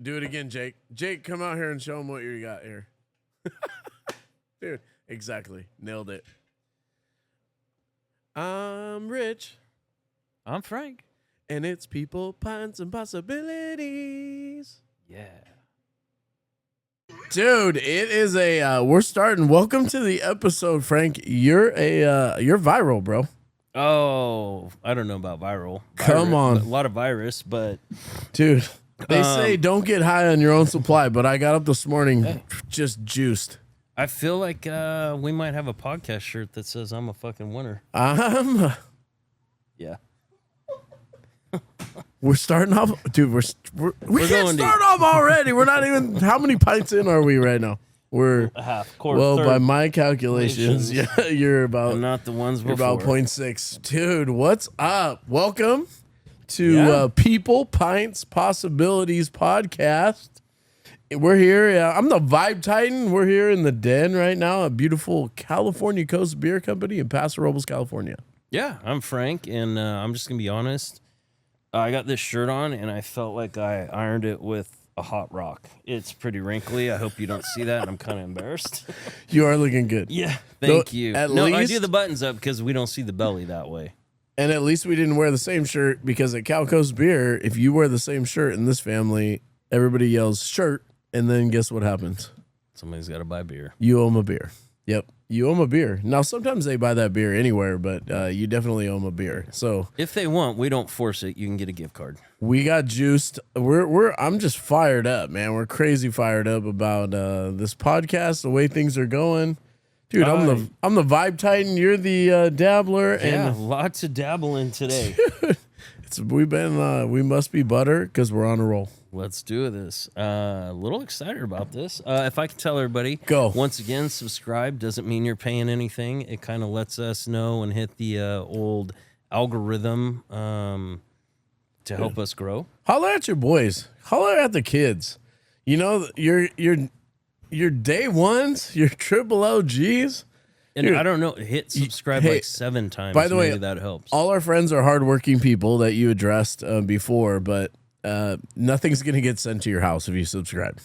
Do it again, Jake. Jake, come out here and show them what you got here. Dude, exactly. Nailed it. I'm Rich. I'm Frank. And it's People, Pints, and Possibilities. Yeah. Dude, it is we're starting. Welcome to the episode, Frank. You're viral, bro. Oh, I don't know about viral. Come on. A lot of virus, but... Dude, they say don't get high on your own supply, but I got up this morning just juiced. I feel like we might have a podcast shirt that says I'm a fucking winner. Yeah. We're starting off, dude. We can't start off already. We're not even. How many pints in are we right now? We're half. By my calculations, yeah, you're about. I'm not the ones before. You're about 0.6, dude. What's up? Welcome to People, Pints, Possibilities podcast. We're here. I'm the Vibe Titan. We're here in the den right now at beautiful California Coast Beer Company in Paso Robles, California. Yeah, I'm Frank, and I'm just gonna be honest. I got this shirt on, and I felt like I ironed it with a hot rock. It's pretty wrinkly. I hope you don't see that, and I'm kind of embarrassed. You are looking good. Yeah, thank you. I do the buttons up because we don't see the belly that way. And at least we didn't wear the same shirt, because at Cal Coast Beer, if you wear the same shirt in this family, everybody yells shirt, and then guess what happens? Somebody's got to buy beer. You owe them a beer. Yep. You owe them a beer. Now, sometimes they buy that beer anywhere, but you definitely owe them a beer. So if they want, we don't force it. You can get a gift card. We got juiced. I'm just fired up, man. We're crazy fired up about this podcast, the way things are going. Dude, I'm the Vibe Titan. You're the dabbler. Yeah, and lots of dabbling today. We must be butter because we're on a roll. Let's do this. A little excited about this. If I can tell everybody, go. Once again, subscribe doesn't mean you're paying anything. It kind of lets us know and hit the old algorithm to help us grow. Holler at your boys. Holler at the kids. You know, your day ones, your triple OGs. And dude, I don't know, hit subscribe like 7 times. By the way, that helps. All our friends are hardworking people that you addressed before, but nothing's going to get sent to your house if you subscribe.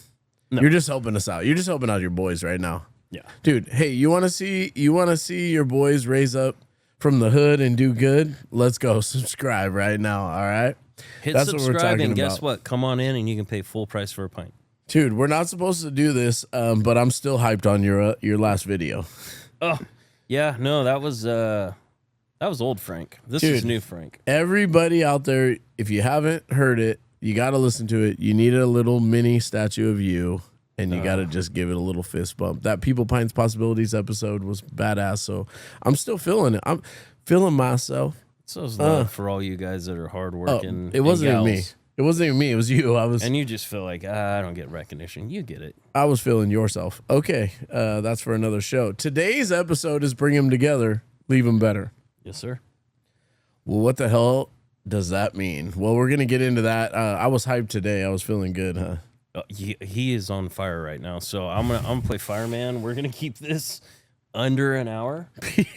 No. You're just helping us out. You're just helping out your boys right now. Yeah. Dude, hey, you want to see your boys raise up from the hood and do good? Let's go. Subscribe right now, all right? That's subscribe, and guess what? Come on in and you can pay full price for a pint. Dude, we're not supposed to do this, but I'm still hyped on your last video. Oh, yeah, no, that was old Frank. This is new Frank. Everybody out there, if you haven't heard it, you got to listen to it. You need a little mini statue of you, and you got to just give it a little fist bump. That People, Pints, Possibilities episode was badass, so I'm still feeling it. I'm feeling myself. So is love for all you guys that are hardworking. It wasn't even me. It wasn't even me. It was you. And you just feel like, I don't get recognition. You get it. I was feeling yourself. Okay, that's for another show. Today's episode is Bring Them Together, Leave Them Better. Yes, sir. Well, what the hell does that mean? Well, we're going to get into that. I was hyped today. I was feeling good, huh? He is on fire right now. So I'm gonna play fireman. We're going to keep this under an hour.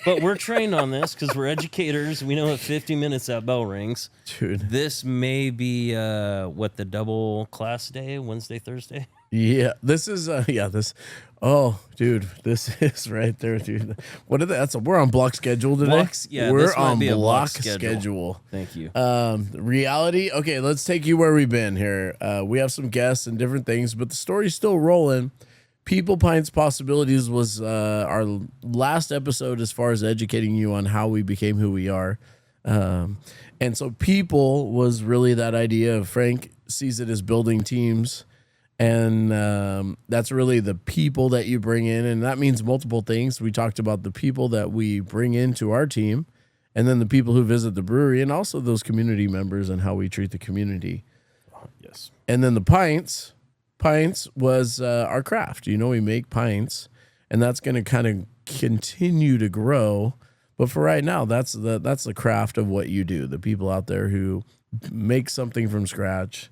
But we're trained on this because we're educators. We know at 50 minutes that bell rings. Dude. This may be, the double class day, Wednesday, Thursday? Yeah, this is, this. Oh, dude, this is right there, dude. What are that? We're on block schedule today. We're on block schedule. Thank you. Reality. Okay, let's take you where we've been here. We have some guests and different things, but the story's still rolling. People, Pints, Possibilities was our last episode as far as educating you on how we became who we are. And so People was really that idea of Frank sees it as building teams. And that's really the people that you bring in. And that means multiple things. We talked about the people that we bring into our team, and then the people who visit the brewery, and also those community members and how we treat the community. Yes. And then the pints. Pints was our craft. You know, we make pints, and that's going to kind of continue to grow. But for right now, that's the craft of what you do. The people out there who make something from scratch,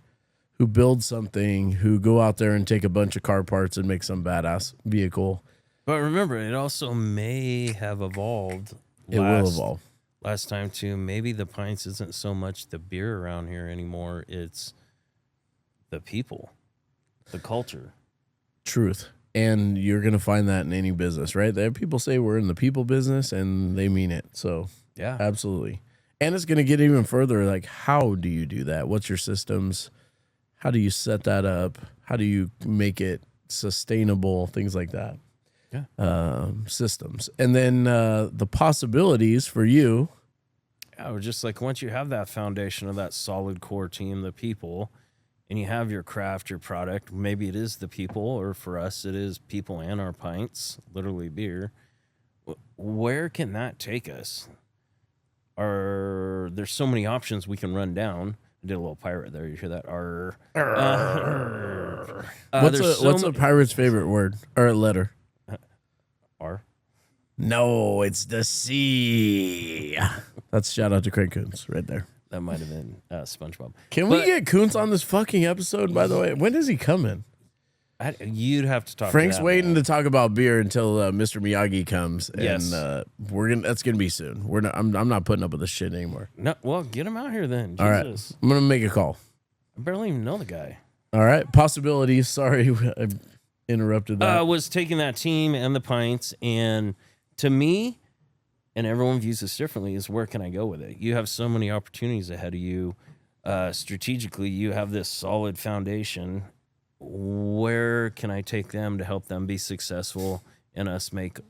who build something, who go out there and take a bunch of car parts and make some badass vehicle. But remember, it also may have evolved. It will evolve. Last time, too, maybe the pints isn't so much the beer around here anymore. It's the people, the culture. Truth. And you're going to find that in any business, right? There, people say we're in the people business and they mean it. So, Yeah. absolutely. And it's going to get even further. Like, how do you do that? What's your systems? How do you set that up? How do you make it sustainable? Things like that. Yeah. Systems. And then the possibilities for you. Yeah, or just like once you have that foundation of that solid core team, the people, and you have your craft, your product, maybe it is the people, or for us, it is people and our pints, literally beer. Where can that take us? There's so many options we can run down. I did a little pirate there. You hear that? What's a pirate's favorite word or letter? R. No, it's the C. That's shout out to Craig Coons right there. That might have been SpongeBob. Can we get Coons on this fucking episode, by the way? When is he coming? You'd have to talk Frank's to that, waiting man. to talk about beer until Mr. Miyagi comes. Yes. And that's gonna be soon. I'm not putting up with this shit anymore. No, well, get him out here then. All right. Jesus. I'm gonna make a call. I barely even know the guy. All right. Possibilities. Sorry, I interrupted that. Was taking that team and the pints, and to me, and everyone views this differently, is where can I go with it? You have so many opportunities ahead of you. Strategically, you have this solid foundation. Where can I take them to help them be successful and us make...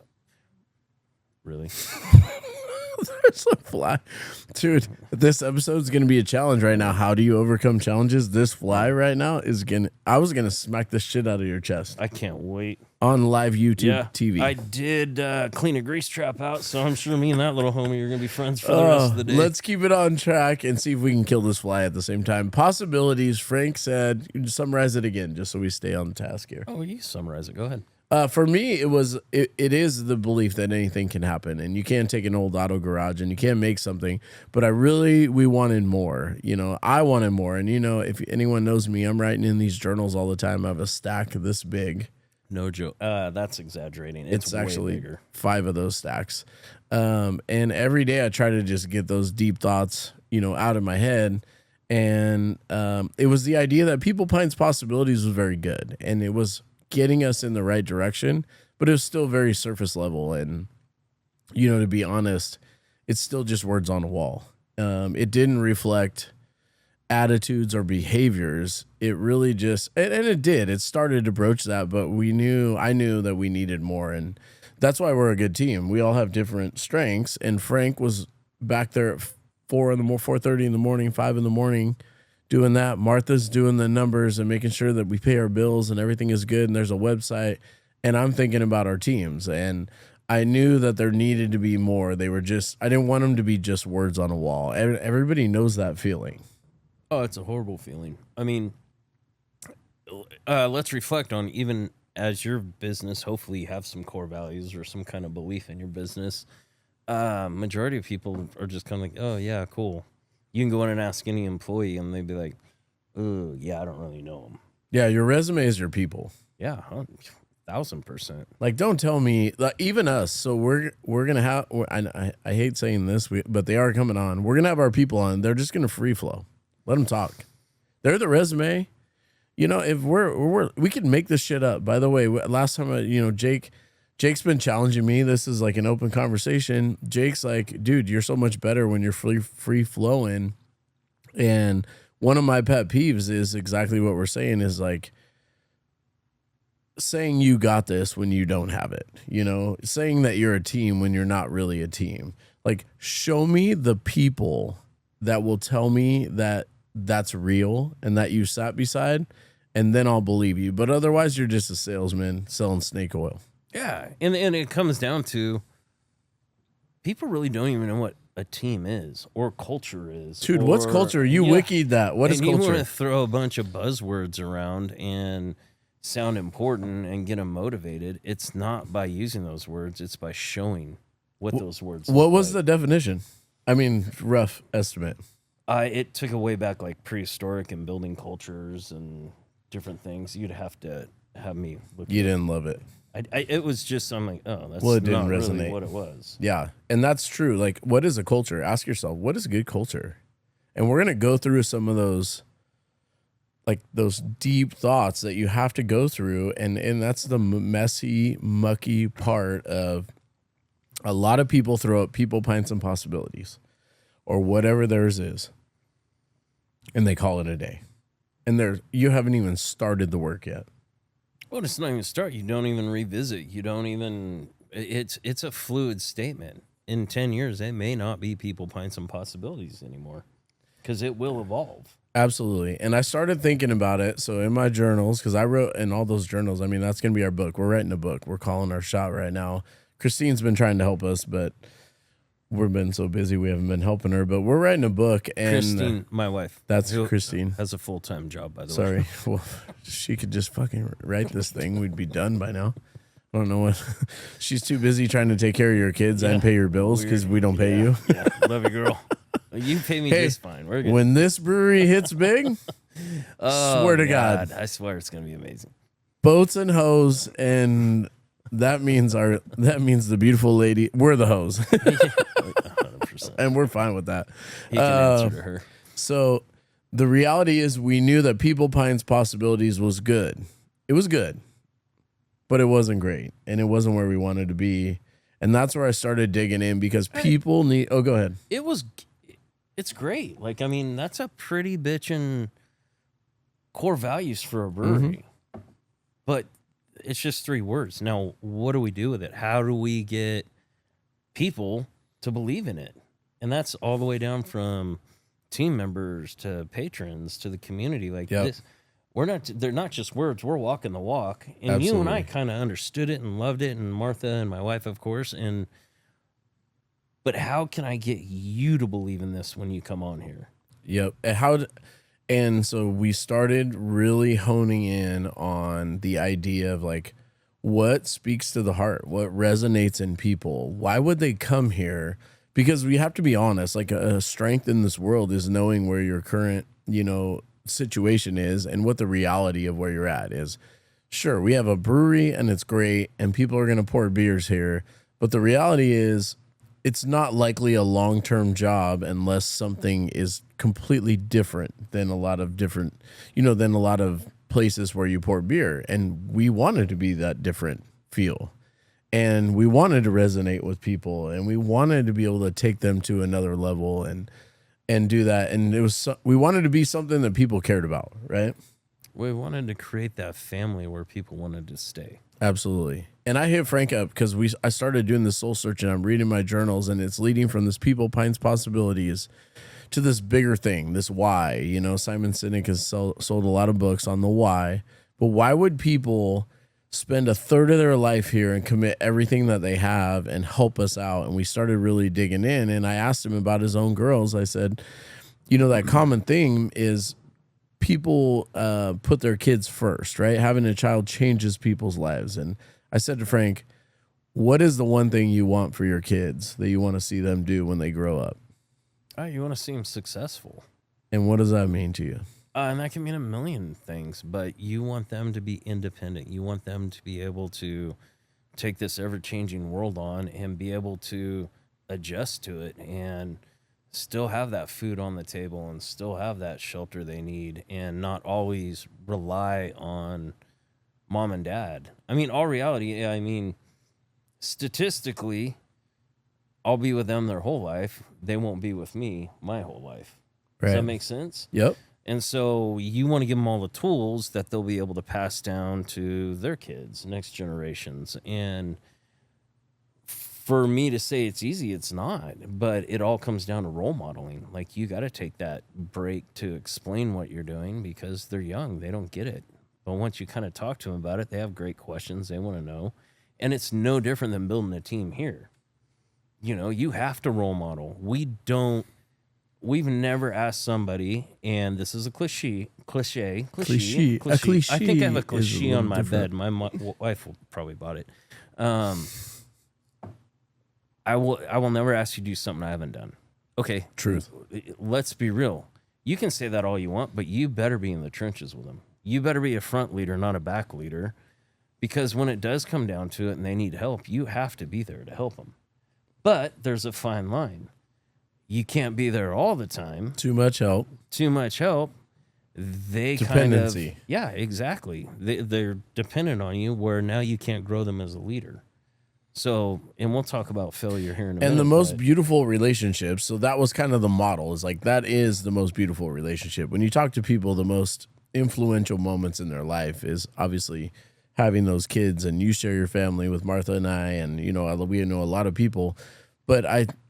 Really? There's a fly. Dude, this episode's going to be a challenge right now. How do you overcome challenges? This fly right now is going to... I was going to smack the shit out of your chest. I can't wait. On live YouTube TV. I did clean a grease trap out, so I'm sure me and that little homie are going to be friends for the rest of the day. Let's keep it on track and see if we can kill this fly at the same time. Possibilities, Frank said, summarize it again, just so we stay on task here. Oh, you summarize it. Go ahead. For me, it is the belief that anything can happen, and you can't take an old auto garage and you can't make something. But we wanted more. I wanted more, and if anyone knows me, I'm writing in these journals all the time. I have a stack this big. No joke. That's exaggerating. It's actually way bigger. 5 of those stacks, and every day I try to just get those deep thoughts, out of my head. And it was the idea that People Pints Possibilities was very good, and it was getting us in the right direction, but it was still very surface level. And, to be honest, it's still just words on a wall. It didn't reflect attitudes or behaviors. It really just, and it did, it started to broach that, but I knew that we needed more. And that's why we're a good team. We all have different strengths. And Frank was back there at 4:30 in the morning, 5 in the morning, doing that. Martha's doing the numbers and making sure that we pay our bills and everything is good and there's a website. And I'm thinking about our teams. And I knew that there needed to be more. I didn't want them to be just words on a wall. Everybody knows that feeling. Oh, it's a horrible feeling. I mean, let's reflect on, even as your business, hopefully you have some core values or some kind of belief in your business. Majority of people are just kind of like, oh, yeah, cool. You can go in and ask any employee, and they'd be like, "Oh, yeah, I don't really know them." Yeah, your resume is your people. Yeah, 1,000%. Like, don't tell me, like, even us. So we're gonna have. I hate saying this, but they are coming on. We're gonna have our people on. They're just gonna free flow. Let them talk. They're the resume. If we can make this shit up. By the way, last time, Jake's been challenging me. This is like an open conversation. Jake's like, dude, you're so much better when you're free flowing. And one of my pet peeves is exactly what we're saying, is like saying you got this when you don't have it, saying that you're a team when you're not really a team. Like, show me the people that will tell me that that's real and that you sat beside, and then I'll believe you. But otherwise, you're just a salesman selling snake oil. Yeah, and it comes down to people really don't even know what a team is or culture is. Dude, what's culture? You wikied that. What is culture? You want to throw a bunch of buzzwords around and sound important and get them motivated. It's not by using those words. It's by showing what those words What was the definition? I mean, rough estimate. It took it way back, like prehistoric and building cultures and different things. You'd have to have me look. You didn't love it. It was just, I'm like, oh, that's it didn't not resonate. really what it was. Yeah, and that's true. Like, what is a culture? Ask yourself, what is a good culture? And we're going to go through some of those like those deep thoughts that you have to go through, and that's the messy, mucky part of a lot of people throw up people, pints, and possibilities, or whatever theirs is, and they call it a day. And you haven't even started the work yet. Well, it's not even start. You don't even revisit. You don't even. It's a fluid statement. In 10 years, it may not be people, pints, and possibilities anymore, because it will evolve. Absolutely. And I started thinking about it. So in my journals, because I wrote in all those journals, I mean, that's going to be our book. We're writing a book. We're calling our shot right now. Christine's been trying to help us, but we've been so busy we haven't been helping her. But we're writing a book. And Christine, my wife. That's Christine. Has a full-time job, by the way. Sorry. Well, she could just fucking write this thing. We'd be done by now. I don't know what. She's too busy trying to take care of your kids and pay your bills because we don't pay you. Yeah, love you, girl. You pay me just fine. We're good. When this brewery hits big, swear to God, I swear it's gonna be amazing. Boats and hoes, and that means the beautiful lady. We're the hoes, 100%. and we're fine with that. He can answer to her. So the reality is, we knew that People Pines Possibilities was good. It was good, but it wasn't great, and it wasn't where we wanted to be. And that's where I started digging in, because people need. Oh, go ahead. It's great. Like, I mean, that's a pretty bitchin' core values for a brewery. But it's just 3 words. Now, what do we do with it? How do we get people to believe in it? And that's all the way down from team members to patrons to the community. Like this, they're not just words. We're walking the walk. And Absolutely. You and I kind of understood it and loved it, and Martha and my wife, of course. But how can I get you to believe in this when you come on here? Yep. And so we started really honing in on the idea of like, what speaks to the heart, what resonates in people, why would they come here? Because we have to be honest, like a strength in this world is knowing where your current, situation is and what the reality of where you're at is. Sure, we have a brewery and it's great and people are going to pour beers here, but the reality is, it's not likely a long-term job unless something is completely different than a lot of places where you pour beer. And we wanted to be that different feel. And we wanted to resonate with people, and we wanted to be able to take them to another level and do that. And we wanted to be something that people cared about, right? We wanted to create that family where people wanted to stay. Absolutely. And I hit Frank up because I started doing this soul search, and I'm reading my journals, and it's leading from this People, Pines, Possibilities to this bigger thing, this why. Simon Sinek has sold a lot of books on the why, but why would people spend a third of their life here and commit everything that they have and help us out? And we started really digging in, and I asked him about his own girls. I said, that common thing is people put their kids first, right? Having a child changes people's lives. And I said to Frank, what is the one thing you want for your kids that you want to see them do when they grow up? You want to see them successful. And what does that mean to you? And that can mean a million things, but you want them to be independent. You want them to be able to take this ever-changing world on and be able to adjust to it and still have that food on the table and still have that shelter they need and not always rely on mom and dad. I mean, all reality, statistically, I'll be with them their whole life. They won't be with me my whole life. Right. Does that make sense? Yep. And so you want to give them all the tools that they'll be able to pass down to their kids, next generations. And for me to say it's easy, it's not. But it all comes down to role modeling. Like, you got to take that break to explain what you're doing because they're young. They don't get it. But once you kind of talk to them about it, they have great questions. They want to know. And it's no different than building a team here. You have to role model. We've never asked somebody, and this is a cliche. I think I have a cliche on my bed. My wife will probably bought it. I will never ask you to do something I haven't done. Okay. Truth. Let's be real. You can say that all you want, but you better be in the trenches with them. You better be a front leader, not a back leader, because when it does come down to it and they need help, you have to be there to help them. But there's a fine line. You can't be there all the time. Too much help. they Dependency. kind of, yeah, exactly. They're dependent on you, where now you can't grow them as a leader. So, and we'll talk about failure here in a minute. And the most but- beautiful relationships, so that was kind of the model, is like that is the most beautiful relationship. When you talk to people, the most influential moments in their life is obviously having those kids, and you share your family with Martha and I, and we know a lot of people, but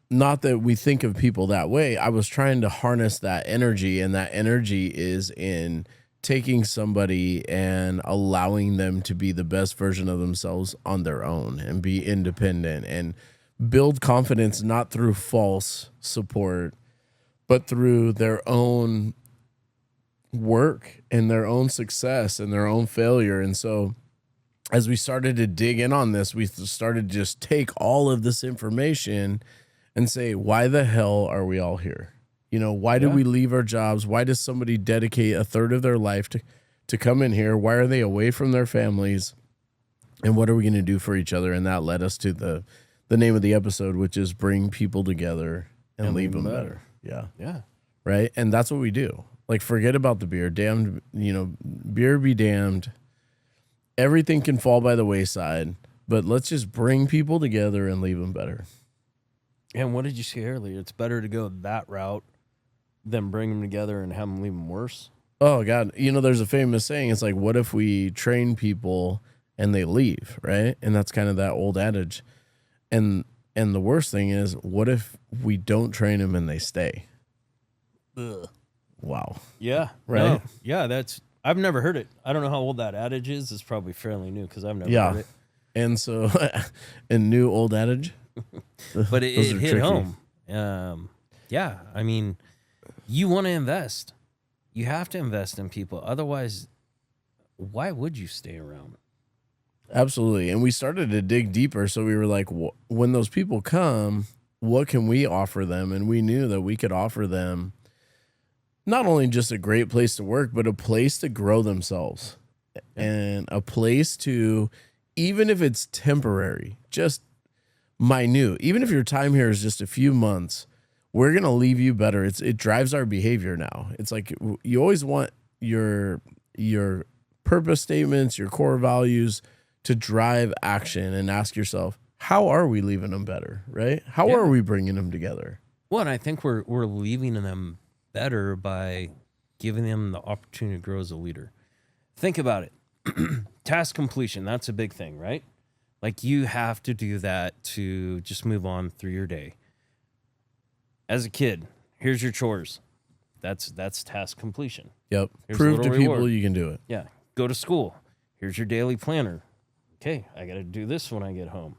not that we think of people that way. I was trying to harness that energy, and that energy is in taking somebody and allowing them to be the best version of themselves on their own and be independent and build confidence, not through false support, but through their own work and their own success and their own failure. And so as we started to dig in on this, we started to just take all of this information and say, why the hell are we all here? Why did we leave our jobs? Why does somebody dedicate a third of their life to come in here? Why are they away from their families? And what are we going to do for each other? And that led us to the name of the episode, which is Bring People Together and Leave Them Better. Yeah. Yeah. Right? And that's what we do. Like, forget about the beer. Damned, beer be damned. Everything can fall by the wayside, but let's just bring people together and leave them better. And what did you say earlier? It's better to go that route than bring them together and have them leave them worse. Oh, God. There's a famous saying. It's like, what if we train people and they leave, right? And that's kind of that old adage. And the worst thing is, what if we don't train them and they stay? Ugh. Wow. Yeah. Right? No. Yeah, I've never heard it. I don't know how old that adage is. It's probably fairly new because I've never heard it. And so, a new old adage. But it hit tricky. home. Yeah. I mean, you want to invest. You have to invest in people. Otherwise, why would you stay around? Absolutely. And we started to dig deeper. So we were like, when those people come, what can we offer them? And we knew that we could offer them not only just a great place to work, but a place to grow themselves and a place to, even if it's temporary, just minute, even if your time here is just a few months, we're going to leave you better. It drives our behavior now. It's like you always want your purpose statements, your core values to drive action, and ask yourself, how are we leaving them better, right? How are we bringing them together? Well, and I think we're leaving them better by giving them the opportunity to grow as a leader. Think about it. Task completion, that's a big thing, right? Like, you have to do that to just move on through your day. As a kid, here's your chores. That's task completion. Yep. Here's Prove a to little people reward. you can do it. Yeah. Go to school. Here's your daily planner. Okay, I got to do this when I get home.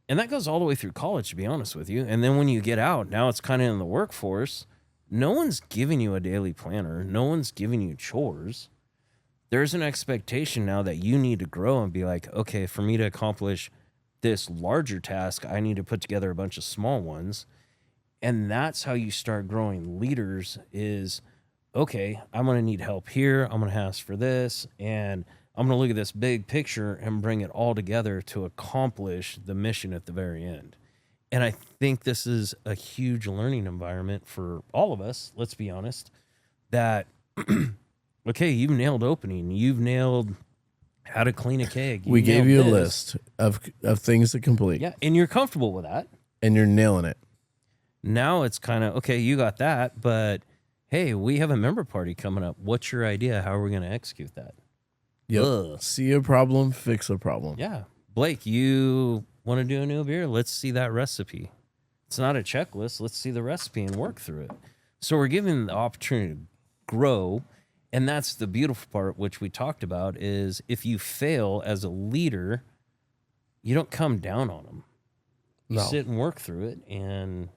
And that goes all the way through college, to be honest with you. And then when you get out, now it's kind of in the workforce. No one's giving you a daily planner. No one's giving you chores. There's an expectation now that you need to grow and be like, okay, for me to accomplish this larger task, I need to put together a bunch of small ones. And that's how you start growing leaders is, okay, I'm going to need help here. I'm going to ask for this. And I'm going to look at this big picture and bring it all together to accomplish the mission at the very end. And I think this is a huge learning environment for all of us, let's be honest, that, okay, you've nailed opening. You've nailed how to clean a keg. We gave you a this. list of things to complete. Yeah, and you're comfortable with that. And you're nailing it. Now it's kind of, okay, you got that, but hey, we have a member party coming up. What's your idea? How are we going to execute that? Yep. Ugh. See a problem, fix a problem. Yeah. Blake, you want to do a new beer? Let's see that recipe. It's not a checklist. Let's see the recipe and work through it. So we're giving the opportunity to grow. And that's the beautiful part, which we talked about, is if you fail as a leader, you don't come down on them. You sit and work through it and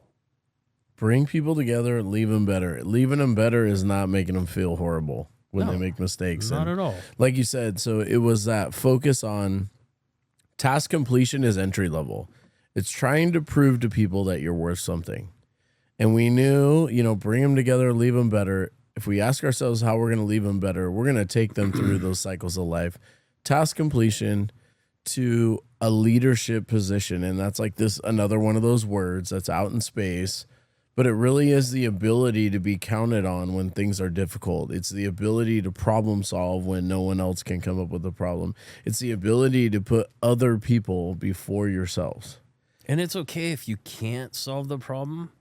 bring people together and leave them better. Leaving them better is not making them feel horrible when they make mistakes. Not at all. Like you said, so it was that focus on task completion is entry level. It's trying to prove to people that you're worth something. And we knew, bring them together, leave them better. If we ask ourselves how we're going to leave them better, we're going to take them through those cycles of life. Task completion to a leadership position. And that's like this, another one of those words that's out in space, but it really is the ability to be counted on when things are difficult. It's the ability to problem solve when no one else can come up with a problem. It's the ability to put other people before yourselves. And it's okay if you can't solve the problem,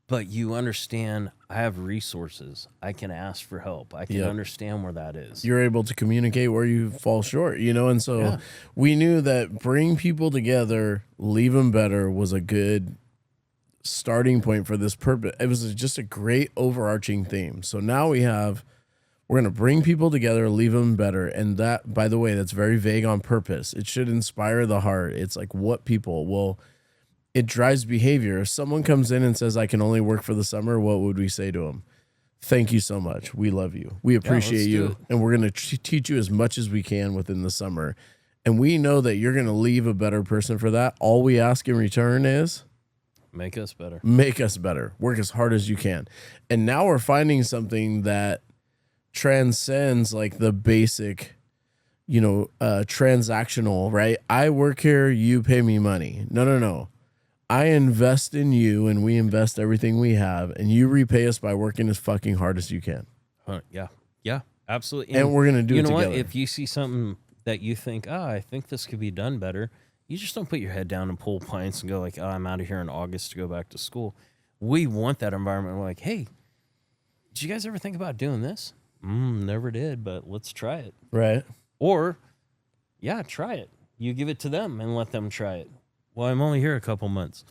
but you understand I have resources. I can ask for help. I can understand where that is. You're able to communicate where you fall short, you know? And so we knew that bring people together, leave them better was a good starting point for this purpose. It was just a great overarching theme. So now we're going to bring people together, leave them better. And that, by the way, that's very vague on purpose. It should inspire the heart. It's like what people will, it drives behavior. If someone comes in and says, I can only work for the summer, what would we say to them? Thank you so much. We love you. We appreciate you. And we're going to teach you as much as we can within the summer. And we know that you're going to leave a better person for that. All we ask in return is make us better. Make us better. Work as hard as you can. And now we're finding something that transcends like the basic, transactional, right? I work here, you pay me money. No. I invest in you and we invest everything we have and you repay us by working as fucking hard as you can. Yeah, absolutely. And we're going to do it together. You know what? If you see something that you think, I think this could be done better, you just don't put your head down and pull pints and go like, I'm out of here in August to go back to school. We want that environment. We're like, hey, did you guys ever think about doing this? Never did, but let's try it. Right. Or, try it. You give it to them and let them try it. Well, I'm only here a couple months.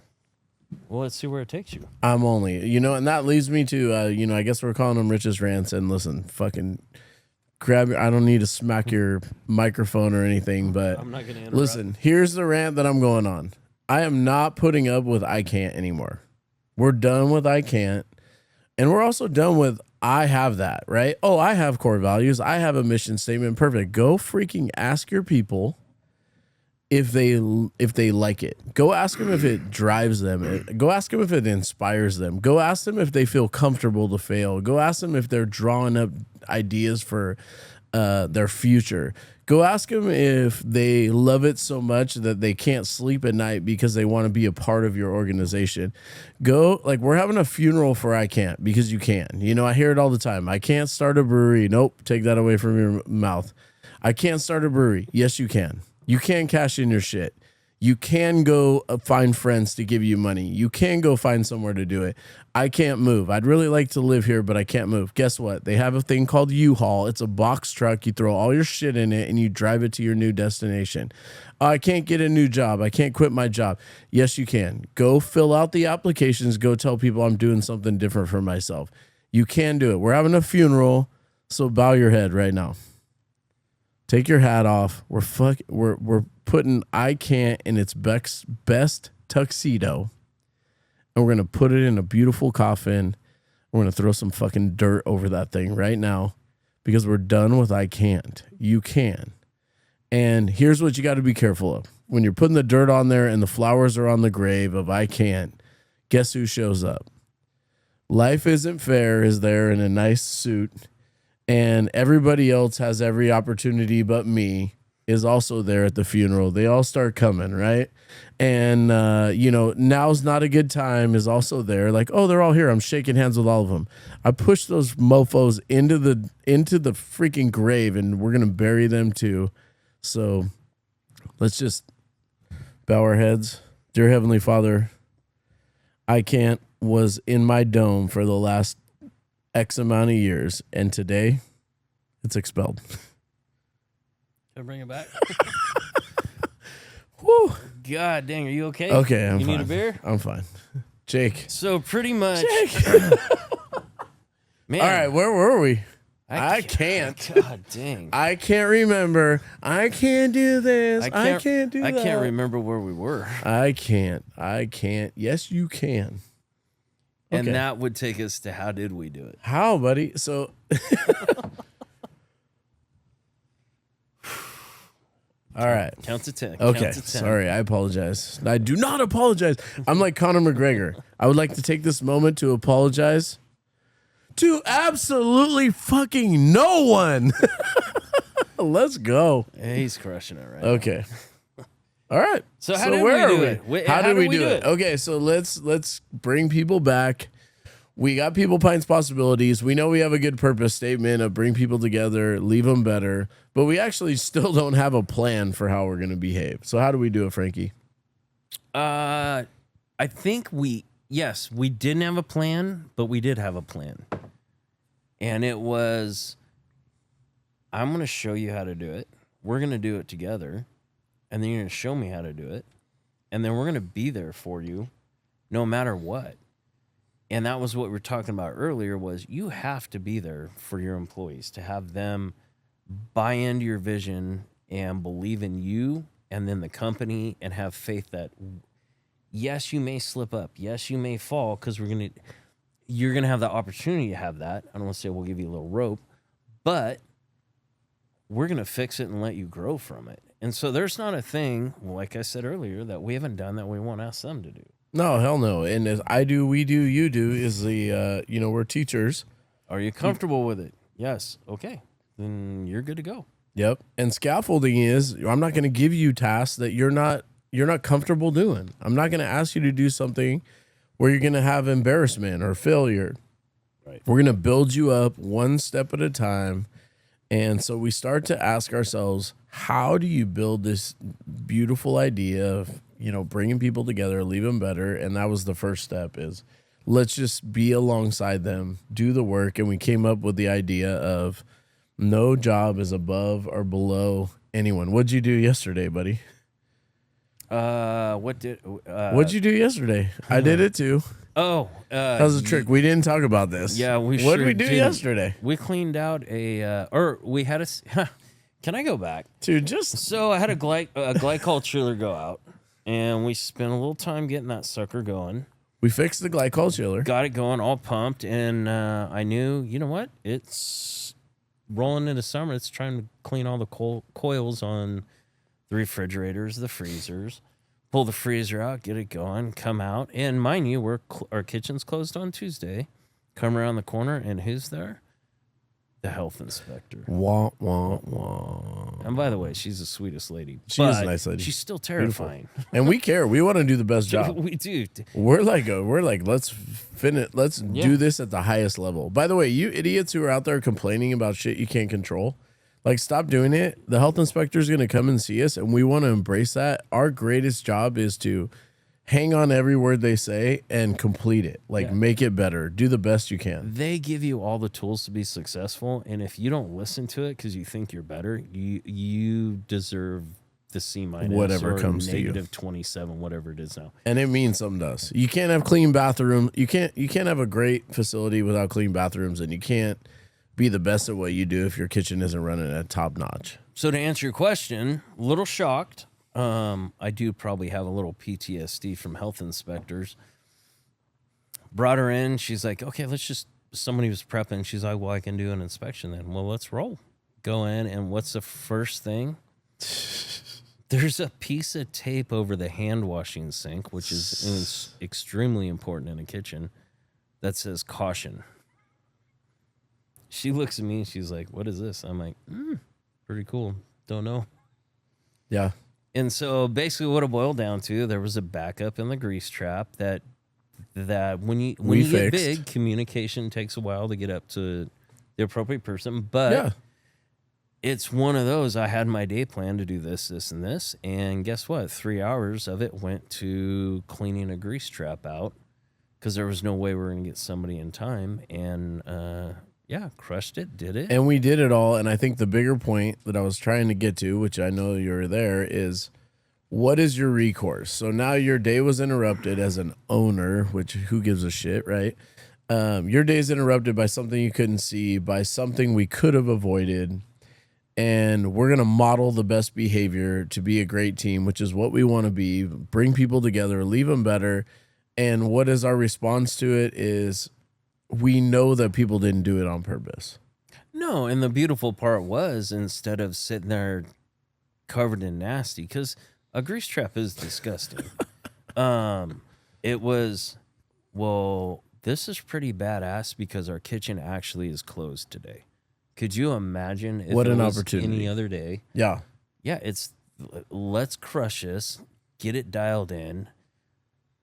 Well, let's see where it takes you. And that leads me to, I guess we're calling them Rich's Rants. And listen, fucking I don't need to smack your microphone or anything, but I'm not going to interrupt. Listen, here's the rant that I'm going on. I am not putting up with I can't anymore. We're done with I can't. And we're also done with I have that, right? Oh, I have core values. I have a mission statement. Perfect. Go freaking ask your people if they like it. Go ask them if it drives them. Go ask them if it inspires them. Go ask them if they feel comfortable to fail. Go ask them if they're drawing up ideas for their future. Go ask them if they love it so much that they can't sleep at night because they want to be a part of your organization. We're having a funeral for I can't because you can. I hear it all the time. I can't start a brewery. Nope, take that away from your mouth. I can't start a brewery. Yes, you can. You can cash in your shit. You can go find friends to give you money. You can go find somewhere to do it. I can't move. I'd really like to live here, but I can't move. Guess what? They have a thing called U-Haul. It's a box truck. You throw all your shit in it and you drive it to your new destination. I can't get a new job. I can't quit my job. Yes, you can. Go fill out the applications. Go tell people I'm doing something different for myself. You can do it. We're having a funeral, so bow your head right now. Take your hat off. We're putting I can't in its best tuxedo. And we're going to put it in a beautiful coffin. We're going to throw some fucking dirt over that thing right now because we're done with I can't. You can. And here's what you got to be careful of. When you're putting the dirt on there and the flowers are on the grave of I can't, guess who shows up? Life Isn't Fair is there in a nice suit. And everybody else has every opportunity but me is also there at the funeral. They all start coming, right? And, now's not a good time is also there. Like, oh, they're all here. I'm shaking hands with all of them. I push those mofos into the freaking grave, and we're going to bury them too. So let's just bow our heads. Dear Heavenly Father, I can't was in my dome for the last X amount of years, and today it's expelled. Can I bring it back? Woo. God dang, are you okay? Okay, I'm fine. You need a beer? I'm fine. Jake. So pretty much. Jake. Man. All right, where were we? I can't. God dang. I can't remember. I can't do this. I can't do that. I can't remember where we were. I can't. Yes, you can. And that would take us to how did we do it? How, buddy? So all right. Count to 10. Okay. Count to 10. Sorry, I apologize. I do not apologize. I'm like Conor McGregor. I would like to take this moment to apologize to absolutely fucking no one. Let's go. He's crushing it right Okay. All right. So how did we do it? How did we do it? Okay, so let's bring people back. We got People Pints Possibilities. We know we have a good purpose statement of bring people together, leave them better, but we actually still don't have a plan for how we're going to behave. So how do we do it, Frankie? I think we didn't have a plan, but we did have a plan. And it was, I'm going to show you how to do it. We're going to do it together. And then you're going to show me how to do it. And then we're going to be there for you no matter what. And that was what we were talking about earlier was you have to be there for your employees to have them buy into your vision and believe in you and then the company and have faith that, yes, you may slip up. Yes, you may fall because you're going to have the opportunity to have that. I don't want to say we'll give you a little rope, but we're going to fix it and let you grow from it. And so there's not a thing, like I said earlier, that we haven't done that we won't ask them to do. No, hell no. And as I do, we do, you do is the, we're teachers. Are you comfortable with it? Yes. Okay. Then you're good to go. Yep. And scaffolding is, I'm not going to give you tasks that you're not comfortable doing. I'm not going to ask you to do something where you're going to have embarrassment or failure. Right. We're going to build you up one step at a time. And so we start to ask ourselves, how do you build this beautiful idea of, bringing people together, leave them better? And that was the first step is let's just be alongside them, do the work. And we came up with the idea of no job is above or below anyone. What'd you do yesterday, buddy? What'd you do yesterday? I did it too. Oh, that was a trick. We didn't talk about this. Yeah, What did we do yesterday? We cleaned out we had a. Can I go back? Dude, So I had a glycol chiller go out, and we spent a little time getting that sucker going. We fixed the glycol chiller. Got it going, all pumped, and I knew, you know what? It's rolling into summer. It's trying to clean all the coils on the refrigerators, the freezers. Pull the freezer out, get it going, come out. And mind you, our kitchen's closed on Tuesday. Come around the corner, and who's there? The health inspector. Wah, wah, wah. And by the way, she's the sweetest lady. She is a nice lady. She's still terrifying. And we care. We want to do the best job. We do. We're like, let's finish. Let's do this at the highest level. By the way, you idiots who are out there complaining about shit you can't control, like, stop doing it. The health inspector is going to come and see us, and we want to embrace that. Our greatest job is to hang on every word they say and complete it. Like, make it better. Do the best you can. They give you all the tools to be successful, and if you don't listen to it because you think you're better, you deserve the C- whatever or comes to you. -27, whatever it is now. And it means something to us. You can't have clean bathrooms. You can't have a great facility without clean bathrooms, and you can't be the best at what you do if your kitchen isn't running at top notch. So to answer your question, a little shocked. I do probably have a little PTSD from health inspectors. Brought her in. She's like, okay, somebody was prepping. She's like, well, I can do an inspection then. Well, let's roll. Go in. And what's the first thing? There's a piece of tape over the hand washing sink, which is extremely important in a kitchen, that says caution. She looks at me and she's like, what is this? I'm like, pretty cool. Don't know. Yeah. And so basically what it boiled down to, there was a backup in the grease trap that when you get big, communication takes a while to get up to the appropriate person. But it's one of those, I had my day plan to do this, this, and this. And guess what? 3 hours of it went to cleaning a grease trap out because there was no way we were going to get somebody in time. And crushed it, did it. And we did it all. And I think the bigger point that I was trying to get to, which I know you're there, is what is your recourse? So now your day was interrupted as an owner, which who gives a shit, right? Your day is interrupted by something you couldn't see, by something we could have avoided. And we're going to model the best behavior to be a great team, which is what we want to be, bring people together, leave them better. And what is our response to it is, we know that people didn't do it on purpose. No, and the beautiful part was, instead of sitting there covered in nasty, because a grease trap is disgusting. It was, well, this is pretty badass because our kitchen actually is closed today. Could you imagine if what it an was opportunity any other day? Yeah. Yeah, it's let's crush this, get it dialed in.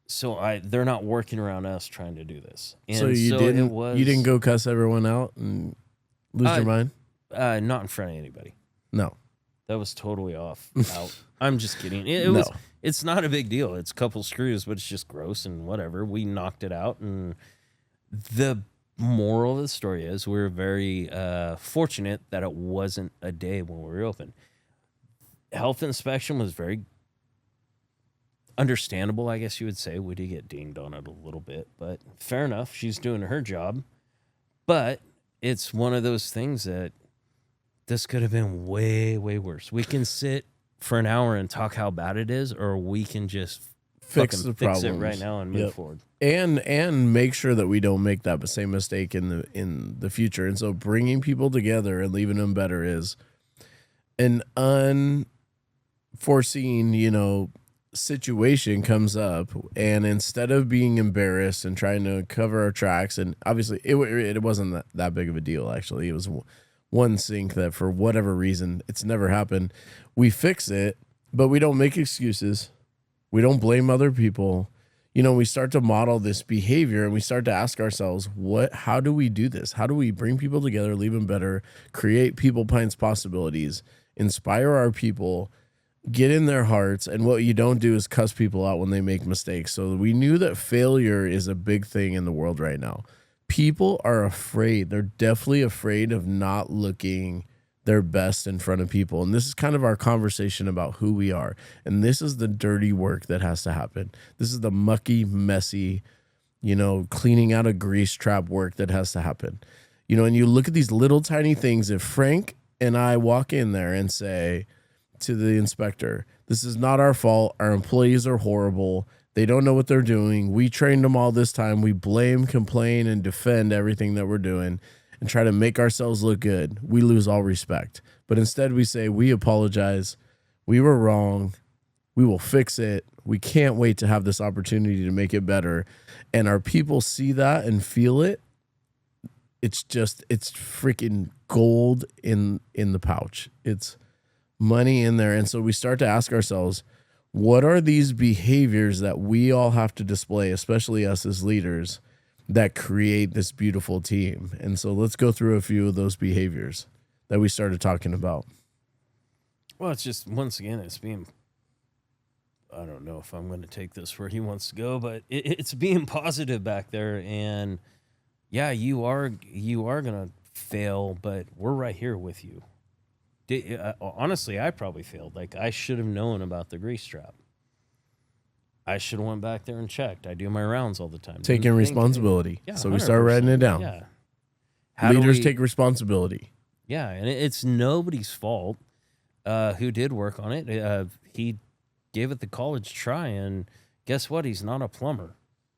So they're not working around us trying to do this. And So you didn't go cuss everyone out and lose your mind? Not in front of anybody. No. That was totally off. Out. I'm just kidding. It's not a big deal. It's a couple screws, but it's just gross and whatever. We knocked it out, and the moral of the story is we're very fortunate that it wasn't a day when we were open. Health inspection was very understandable, I guess you would say. We did get dinged on it a little bit, but fair enough. She's doing her job. But it's one of those things that this could have been way, way worse. We can sit for an hour and talk how bad it is, or we can just fix the problems it right now and move forward. And make sure that we don't make that same mistake in the future. And so bringing people together and leaving them better is an unforeseen, situation comes up, and instead of being embarrassed and trying to cover our tracks, and obviously it wasn't that big of a deal. Actually, it was one sink that for whatever reason it's never happened. We fix it, but we don't make excuses. We don't blame other people. We start to model this behavior, and we start to ask ourselves, how do we do this? How do we bring people together, leave them better, create People Pints possibilities, inspire our people, get in their hearts? And what you don't do is cuss people out when they make mistakes. So we knew that failure is a big thing in the world right now. People are afraid. They're definitely afraid of not looking their best in front of people. And this is kind of our conversation about who we are. And this is the dirty work that has to happen. This is the mucky, messy, cleaning out a grease trap work that has to happen. And you look at these little tiny things. If Frank and I walk in there and say to the inspector, this is not our fault. Our employees are horrible. They don't know what they're doing. We trained them all this time. We blame, complain, and defend everything that we're doing and try to make ourselves look good. We lose all respect. But instead we say, we apologize. We were wrong. We will fix it. We can't wait to have this opportunity to make it better. And our people see that and feel it. It's freaking gold in the pouch. It's money in there. And so we start to ask ourselves, what are these behaviors that we all have to display, especially us as leaders, that create this beautiful team? And so let's go through a few of those behaviors that we started talking about. Well, it's just, once again, it's being, I don't know if I'm going to take this where he wants to go, but it's being positive back there. And yeah, you are going to fail, but we're right here with you. Honestly, I probably failed. Like, I should have known about the grease trap. I should have went back there and checked. I do my rounds all the time. Taking responsibility. Yeah, so we start writing it down. Yeah. Leaders take responsibility. Yeah, and it's nobody's fault who did work on it. He gave it the college try, and guess what? He's not a plumber,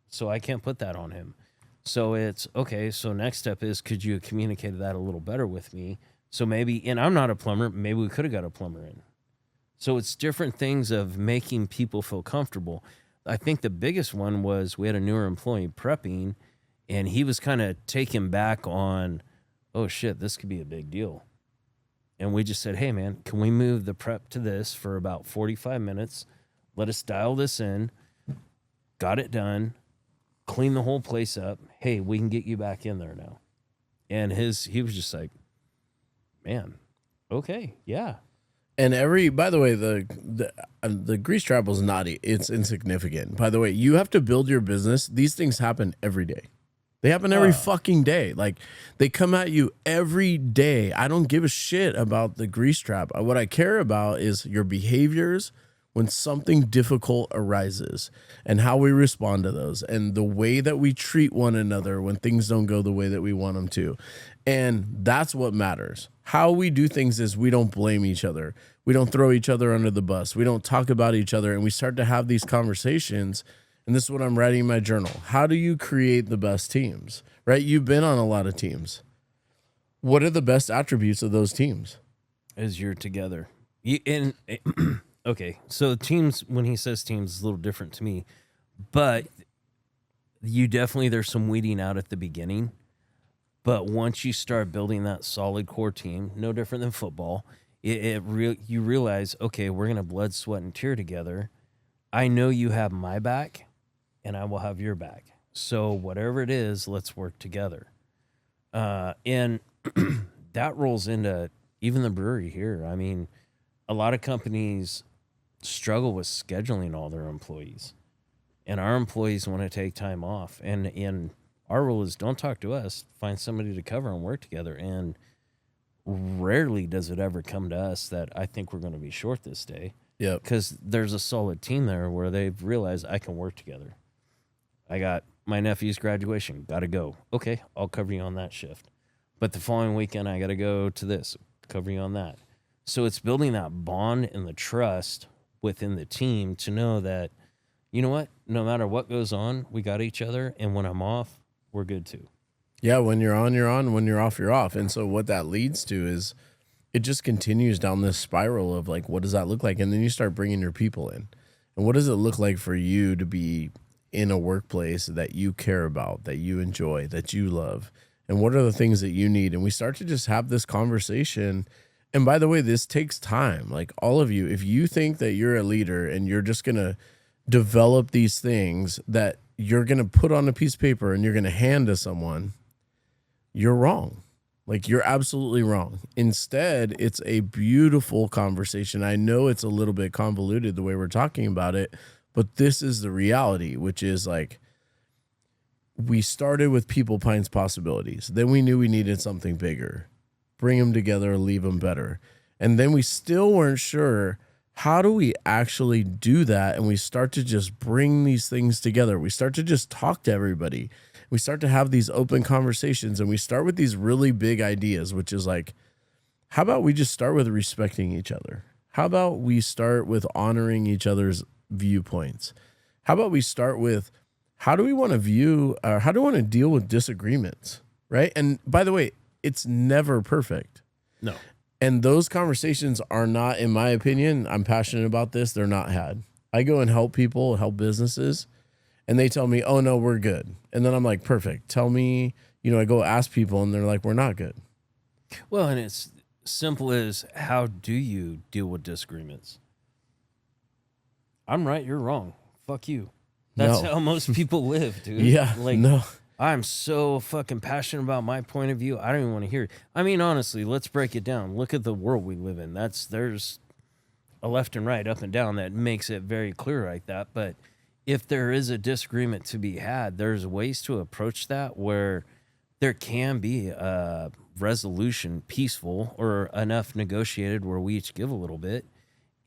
so I can't put that on him. So it's, okay, so next step is, could you have communicated that a little better with me? So maybe, and I'm not a plumber, maybe we could have got a plumber in. So it's different things of making people feel comfortable. I think the biggest one was we had a newer employee prepping, and he was kind of taken back on, oh shit, this could be a big deal. And we just said, hey man, can we move the prep to this for about 45 minutes? Let us dial this in. Got it done. Clean the whole place up. Hey, we can get you back in there now. And he was just like, man, okay, yeah. And by the way, the grease trap was naughty. It's insignificant. By the way, you have to build your business. These things happen every day. They happen every fucking day. Like, they come at you every day. I don't give a shit about the grease trap. What I care about is your behaviors when something difficult arises and how we respond to those and the way that we treat one another when things don't go the way that we want them to. And that's what matters. How we do things is we don't blame each other. We don't throw each other under the bus. We don't talk about each other, and we start to have these conversations. And this is what I'm writing in my journal. How do you create the best teams, right? You've been on a lot of teams. What are the best attributes of those teams? As you're together. Okay, so teams, when he says teams, is a little different to me. But there's some weeding out at the beginning. But once you start building that solid core team, no different than football, you realize, okay, we're gonna blood, sweat, and tear together. I know you have my back, and I will have your back. So whatever it is, let's work together. And that rolls into even the brewery here. I mean, a lot of companies struggle with scheduling all their employees, and our employees want to take time off. And our rule is don't talk to us, find somebody to cover and work together. And rarely does it ever come to us that I think we're going to be short this day. Yep. Because there's a solid team there where they've realized I can work together. I got my nephew's graduation, got to go. Okay, I'll cover you on that shift. But the following weekend, I got to go to this, cover you on that. So it's building that bond and the trust within the team to know that, you know what, no matter what goes on, we got each other. And when I'm off, we're good too. Yeah, when you're on, you're on. When you're off, you're off. And so what that leads to is it just continues down this spiral of like, what does that look like? And then you start bringing your people in. And what does it look like for you to be in a workplace that you care about, that you enjoy, that you love? And what are the things that you need? And we start to just have this conversation. And by the way, this takes time. Like all of you, if you think that you're a leader and you're just going to develop these things that you're going to put on a piece of paper and you're going to hand to someone, you're wrong. Like you're absolutely wrong. Instead, it's a beautiful conversation. I know it's a little bit convoluted the way we're talking about it, but this is the reality, which is like we started with People Pines Possibilities. Then we knew we needed something bigger. Bring them together, leave them better. And then we still weren't sure, how do we actually do that? And we start to just bring these things together. We start to just talk to everybody. We start to have these open conversations, and we start with these really big ideas, which is like, how about we just start with respecting each other? How about we start with honoring each other's viewpoints? How about we start with, how do we want to view, how do we want to deal with disagreements, right? And by the way, it's never perfect. No. And those conversations are not, in my opinion, I'm passionate about this, they're not had. I go and help people, help businesses, and they tell me, oh, no, we're good. And then I'm like, perfect. Tell me, I go ask people, and they're like, we're not good. Well, and it's simple as, how do you deal with disagreements? I'm right, you're wrong. Fuck you. That's how most people live, dude. Yeah, like, no. I'm so fucking passionate about my point of view. I don't even want to hear it. I mean, honestly, let's break it down. Look at the world we live in. There's a left and right, up and down that makes it very clear like that. But if there is a disagreement to be had, there's ways to approach that where there can be a resolution, peaceful or enough negotiated where we each give a little bit.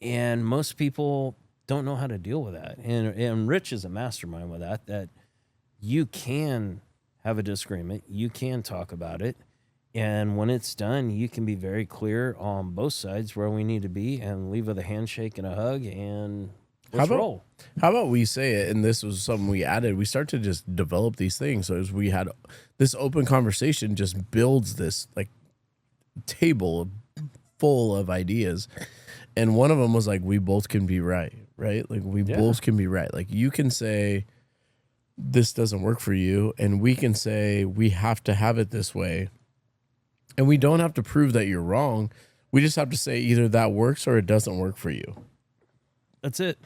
And most people don't know how to deal with that. And Rich is a mastermind with that you can have a disagreement, you can talk about it, and when it's done, you can be very clear on both sides where we need to be and leave with a handshake and a hug, and let's roll. How about we say it, and this was something we added, we start to just develop these things. So as we had this open conversation just builds this like table full of ideas. And one of them was like, we both can be right? Like we both can be right. Like you can say, this doesn't work for you, and we can say we have to have it this way, and we don't have to prove that you're wrong. We just have to say either that works or it doesn't work for you. That's it.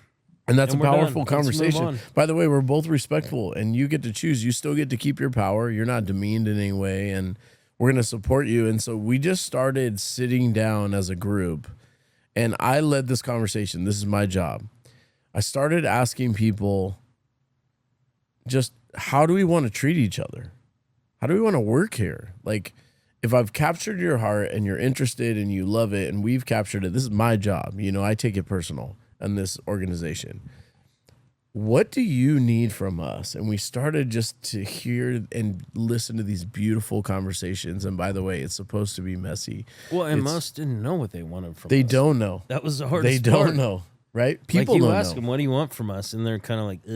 And that's a powerful conversation. By the way, we're both respectful, and you get to choose. You still get to keep your power. You're not demeaned in any way, and we're going to support you. And so we just started sitting down as a group, and I led this conversation. This is my job. I started asking people, just how do we want to treat each other? How do we want to work here? Like, if I've captured your heart and you're interested and you love it and we've captured it, this is my job. I take it personal in this organization. What do you need from us? And we started just to hear and listen to these beautiful conversations. And by the way, it's supposed to be messy. Well, and most didn't know what they wanted from us. They don't know. That was the hardest part. They part. don't know, right? People like you don't ask know. them, what do you want from us? And they're kind of like,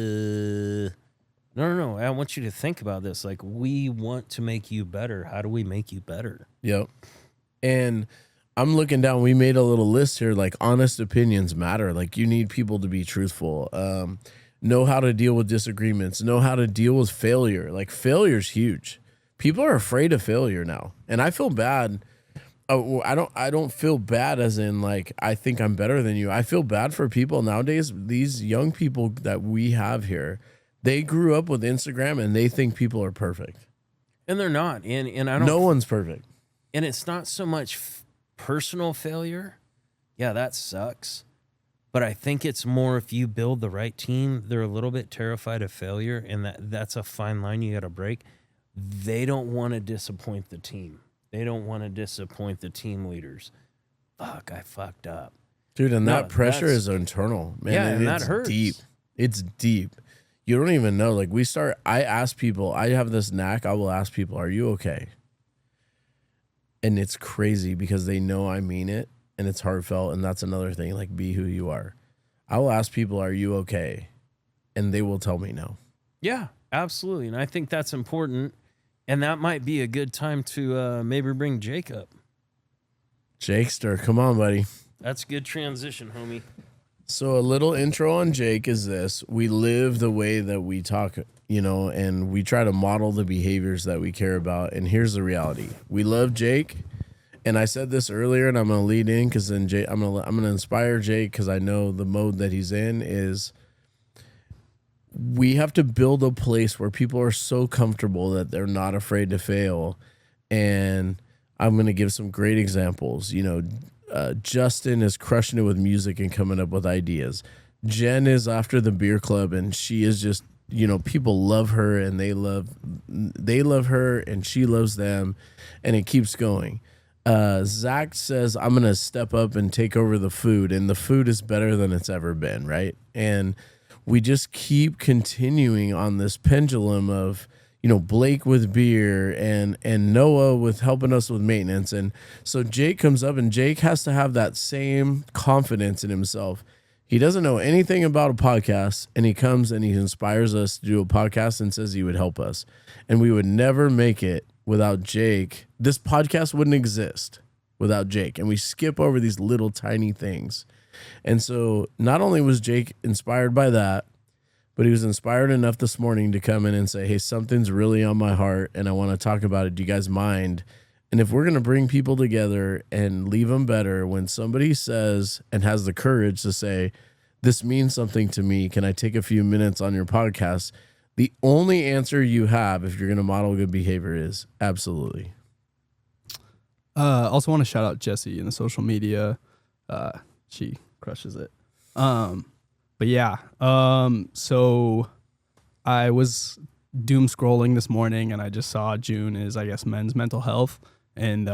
No. I want you to think about this. Like, we want to make you better. How do we make you better? Yep. And I'm looking down. We made a little list here. Like, honest opinions matter. Like, you need people to be truthful. Know how to deal with disagreements. Know how to deal with failure. Like, failure's huge. People are afraid of failure now. And I feel bad. Oh, I don't feel bad as in like I think I'm better than you. I feel bad for people nowadays. These young people that we have here, they grew up with Instagram and they think people are perfect. And they're not. And I don't. No one's perfect. And it's not so much personal failure. Yeah, that sucks. But I think it's more if you build the right team, they're a little bit terrified of failure, and that's a fine line you got to break. They don't want to disappoint the team. They don't want to disappoint the team leaders. Fuck, I fucked up. Dude, and that pressure is internal, man. Yeah, and that hurts. Deep. It's deep. You don't even know. Like I ask people, I have this knack. I will ask people, are you okay? And it's crazy because they know I mean it and it's heartfelt. And that's another thing. Like, be who you are. I will ask people, are you okay? And they will tell me no. Yeah, absolutely. And I think that's important. And that might be a good time to maybe bring Jake up. Jakester, come on, buddy. That's a good transition, homie. So a little intro on Jake is this. We live the way that we talk, and we try to model the behaviors that we care about. And here's the reality. We love Jake. And I said this earlier, and I'm going to lead in because then I'm going to inspire Jake because I know the mode that he's in is we have to build a place where people are so comfortable that they're not afraid to fail. And I'm going to give some great examples. Justin is crushing it with music and coming up with ideas. Jen is after the beer club, and she is just, people love her and they love her and she loves them, and it keeps going. Zach says, I'm going to step up and take over the food, and the food is better than it's ever been, right? And we just keep continuing on this pendulum of, Blake with beer and Noah with helping us with maintenance. And so Jake comes up, and Jake has to have that same confidence in himself. He doesn't know anything about a podcast, and he comes and he inspires us to do a podcast and says he would help us. And we would never make it without Jake. This podcast wouldn't exist without Jake. And we skip over these little tiny things. And so not only was Jake inspired by that, but he was inspired enough this morning to come in and say, hey, something's really on my heart and I want to talk about it. Do you guys mind? And if we're going to bring people together and leave them better, when somebody says and has the courage to say, this means something to me, can I take a few minutes on your podcast? The only answer you have if you're going to model good behavior is absolutely. Also want to shout out Jessie in the social media. She crushes it. But yeah, so I was doom scrolling this morning and I just saw June is, I guess, men's mental health. And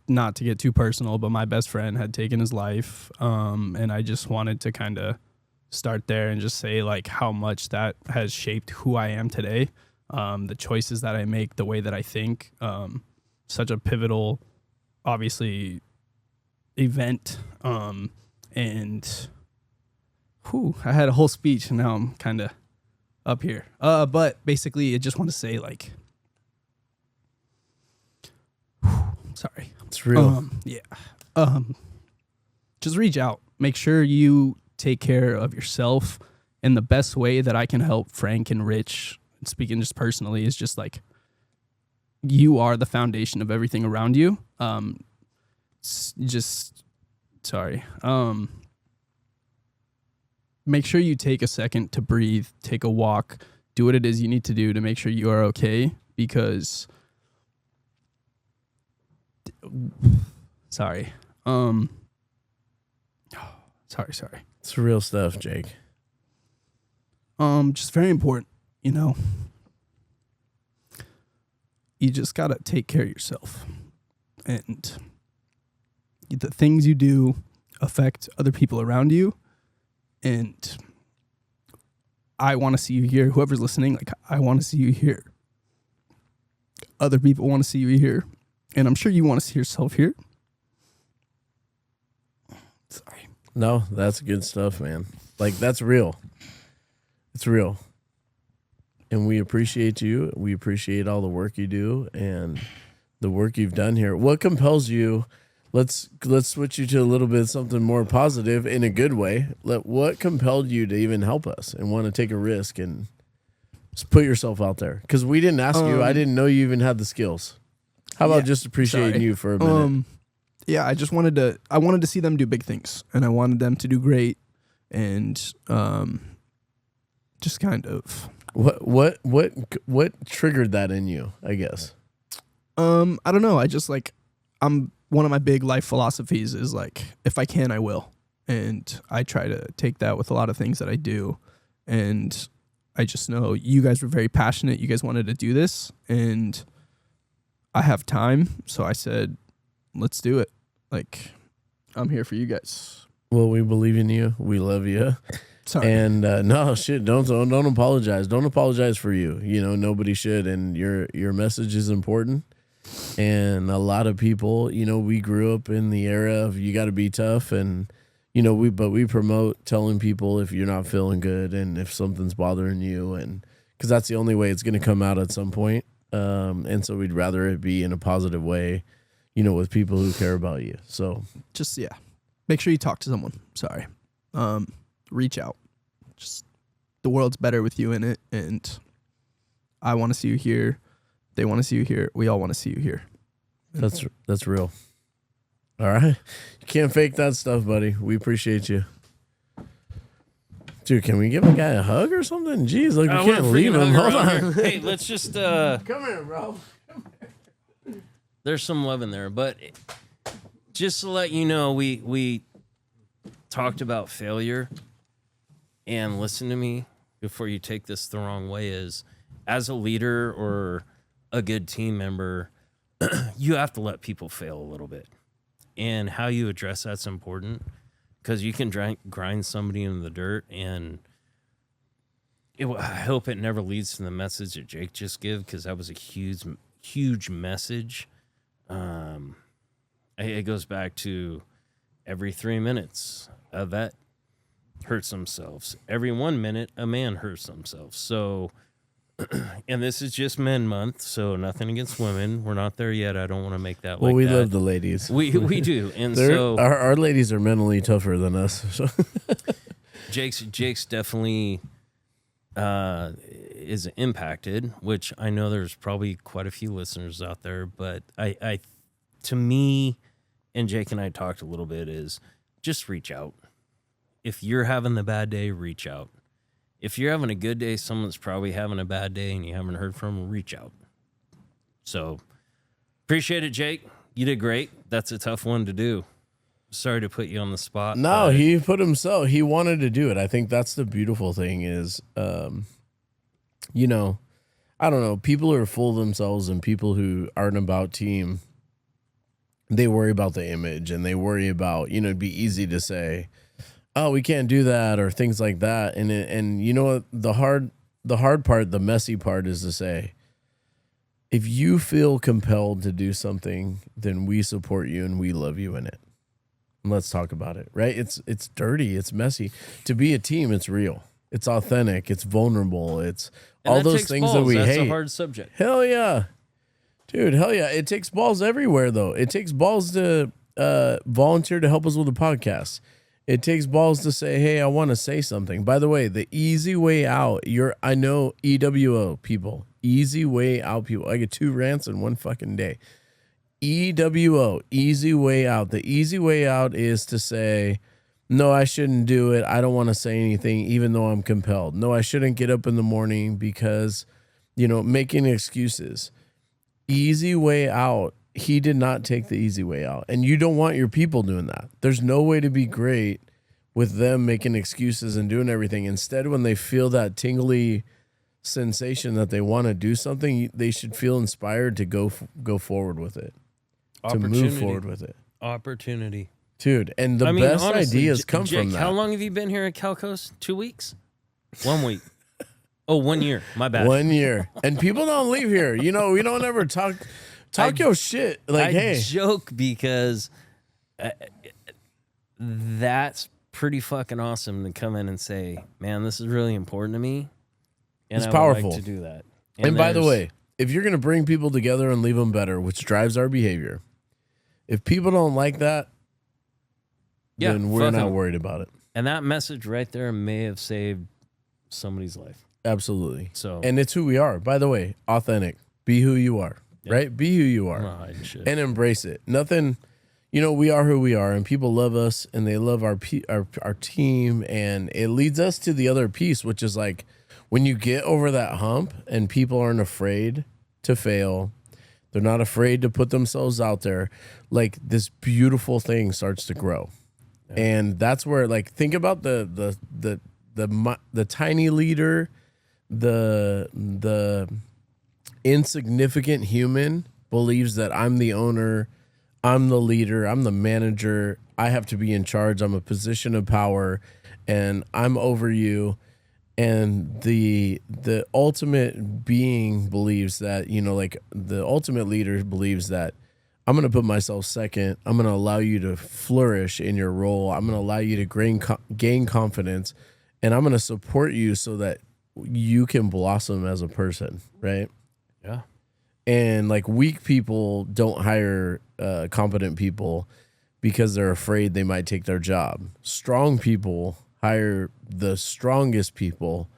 not to get too personal, but my best friend had taken his life. And I just wanted to kind of start there and just say like how much that has shaped who I am today. The choices that I make, the way that I think, such a pivotal, obviously, event. And I had a whole speech and now I'm kind of up here. But basically I just want to say like, sorry. It's real. Yeah. Just reach out. Make sure you take care of yourself. And the best way that I can help Frank and Rich, speaking just personally, is just like, you are the foundation of everything around you. Sorry. Make sure you take a second to breathe, take a walk, do what it is you need to do to make sure you are okay, because sorry. Sorry. It's real stuff, Jake. Just very important, You just got to take care of yourself. And the things you do affect other people around you. And I want to see you here. Whoever's listening, like, I want to see you here. Other people want to see you here. And I'm sure you want to see yourself here. Sorry. No, that's good stuff, man. Like, that's real. It's real. And we appreciate you. We appreciate all the work you do and the work you've done here. What compels you? Let's switch you to a little bit something more positive in a good way. What compelled you to even help us and want to take a risk and just put yourself out there? Because we didn't ask you. I didn't know you even had the skills. How about Yeah, just appreciating sorry. you for a minute? Yeah, I wanted to see them do big things, and I wanted them to do great, and just kind of. What triggered that in you, I guess? I don't know. I just like, I'm one of my big life philosophies is like, if I can, I will. And I try to take that with a lot of things that I do. And I just know you guys were very passionate. You guys wanted to do this, and I have time. So I said, let's do it. Like, I'm here for you guys. Well, we believe in you. We love you. Sorry. And no shit, don't apologize. Don't apologize for you. You know, nobody should. And your message is important. And a lot of people, you know, we grew up in the era of you got to be tough, and you know, we promote telling people if you're not feeling good and if something's bothering you, and because that's the only way it's going to come out at some point. And so we'd rather it be in a positive way, you know, with people who care about you. So Just, yeah, make sure you talk to someone. Sorry. Reach out. Just, the world's better with you in it, and I want to see you here. They want to see you here. We all want to see you here. that's real. All right. You can't fake that stuff, buddy. We appreciate you. Dude, can we give a guy a hug or something? Jeez, like we can't leave him. Hold on. Hey, let's just Come here, bro. there's some love in there, but just to let you know, we talked about failure, and listen to me before you take this the wrong way, is as a leader or a good team member, you have to let people fail a little bit, and how you address that's important, because you can grind somebody into the dirt, and I hope it never leads to the message that Jake just gave, because that was a huge message. It goes back to every 3 minutes a vet hurts themselves. Every 1 minute a man hurts themselves. So, and this is just Men Month, so nothing against women. We're not there yet. I don't want to make that. Well, like we that. love the ladies. We do, and They're, so our ladies are mentally tougher than us. So. Jake's definitely is impacted, which I know there's probably quite a few listeners out there, but I to me, and Jake and I talked a little bit, is just reach out. If you're having the bad day, reach out. If you're having a good day, someone's probably having a bad day and you haven't heard from them, reach out. So appreciate it, Jake. You did great. That's a tough one to do. Sorry to put you on the spot. No, he put himself. He wanted to do it. I think that's the beautiful thing is, you know, I don't know. People who are full of themselves and people who aren't about team, they worry about the image and they worry about, you know, it'd be easy to say, oh, we can't do that or things like that. And you know what? The hard part, the messy part is to say, if you feel compelled to do something, then we support you and we love you in it. Let's talk about it, right? It's dirty, it's messy. To be a team, it's real, it's authentic, it's vulnerable, it's all those things that we hate. That's a hard subject. Hell yeah, dude, hell yeah. It takes balls everywhere, though. It takes balls to volunteer to help us with the podcast. It takes balls to say, hey, I want to say something. By the way, the easy way out, I know EWO people, easy way out people. I get 2 rants in one fucking day. EWO, easy way out. The easy way out is to say, no, I shouldn't do it. I don't want to say anything, even though I'm compelled. No, I shouldn't get up in the morning because, you know, making excuses. Easy way out. He did not take the easy way out. And you don't want your people doing that. There's no way to be great with them making excuses and doing everything. Instead, when they feel that tingly sensation that they want to do something, they should feel inspired to go forward with it. To move forward with it. Opportunity. Dude, and the best honestly, ideas come Jake, from that. How long have you been here at Calcos? 2 weeks? 1 week. Oh, 1 year. My bad. 1 year. And people don't leave here. You know, we don't ever talk your shit. Like, hey. I joke because that's pretty fucking awesome to come in and say, man, this is really important to me. And it's I powerful would like to do that. And by the way, if you're going to bring people together and leave them better, which drives our behavior, if people don't like that, then we're not worried about it. And that message right there may have saved somebody's life. Absolutely. So, and it's who we are. By the way, authentic. Be who you are. right? Be who you are Not hiding shit. and embrace it. Nothing, we are who we are, and people love us, and they love our team, and it leads us to the other piece, which is like when you get over that hump, and people aren't afraid to fail, they're not afraid to put themselves out there. Like this beautiful thing starts to grow, and that's where like think about the tiny leader, the insignificant human believes that I'm the owner, I'm the leader, I'm the manager, I have to be in charge, I'm a position of power, and I'm over you. And the ultimate being believes that, like the ultimate leader believes that I'm going to put myself second. I'm going to allow you to flourish in your role. I'm going to allow you to gain confidence, and I'm going to support you so that you can blossom as a person, right? Yeah. And like weak people don't hire competent people because they're afraid they might take their job. Strong people hire the strongest people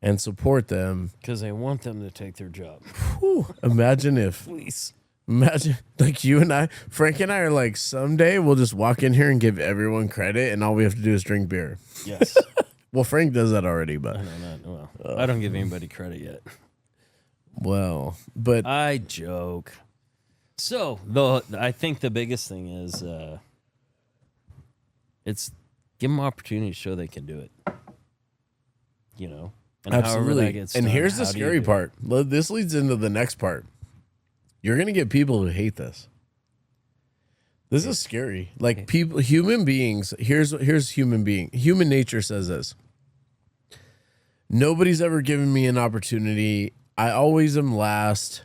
and support them Because they want them to take their job. Whew, imagine like you and I, Frank and I are like, someday we'll just walk in here and give everyone credit, and all we have to do is drink beer. Yes. Well, Frank does that already, but I don't know. Well, I don't give anybody credit yet. well, but I joke. So, I think the biggest thing is it's give them opportunity to show they can do it. And however that absolutely. gets And done, here's the how do you scary do it? part. This leads into the next part. You're gonna get people who hate this. This is scary. Like people, human beings. Here's human nature says this. Nobody's ever given me an opportunity. I always am last.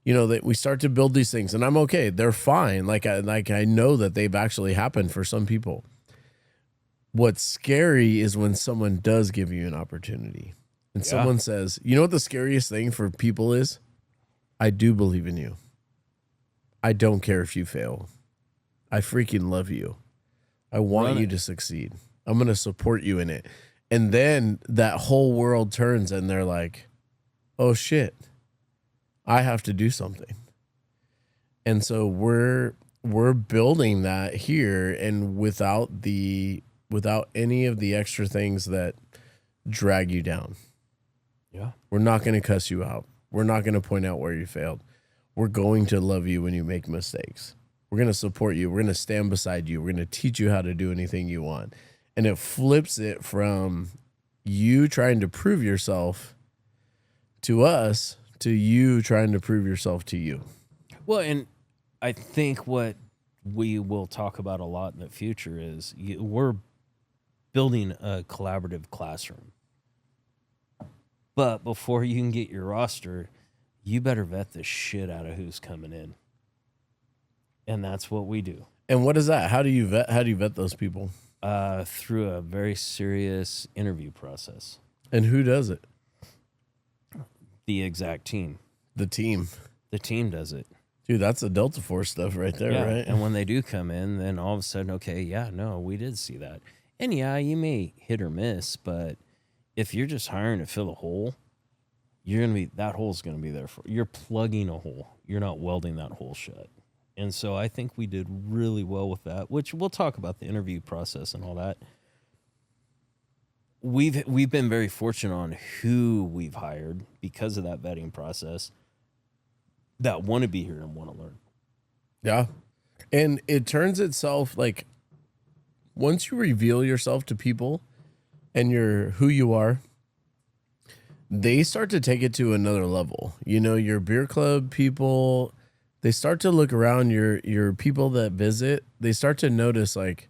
That we start to build these things, and I'm okay. They're fine. Like I know that they've actually happened for some people. What's scary is when someone does give you an opportunity, and someone says, "You know what the scariest thing for people is? I do believe in you. I don't care if you fail. I freaking love you. I want you to succeed. I'm going to support you in it." And then that whole world turns and they're like, "Oh shit, I have to do something." And so we're building that here, and without any of the extra things that drag you down. Yeah. We're not going to cuss you out. We're not going to point out where you failed. We're going to love you when you make mistakes. We're going to support you. We're going to stand beside you. We're going to teach you how to do anything you want. And it flips it from you trying to prove yourself to us to you trying to prove yourself to you. Well, and I think what we will talk about a lot in the future is we're building a collaborative classroom. But before you can get your roster, you better vet the shit out of who's coming in. And that's what we do. And what is that? How do you vet those people? Through a very serious interview process. And who does it? The exact team. The team. The team does it. Dude, that's the Delta Force stuff right there, right? And when they do come in, then all of a sudden, okay, yeah, no, we did see that. And yeah, you may hit or miss, but if you're just hiring to fill a hole, that hole's gonna be there you're plugging a hole. You're not welding that hole shut. And so I think we did really well with that, which we'll talk about the interview process and all that. We've been very fortunate on who we've hired because of that vetting process that want to be here and want to learn. Yeah. And it turns itself like once you reveal yourself to people and you're who you are, they start to take it to another level. Your beer club people, they start to look around your people that visit. They start to notice like,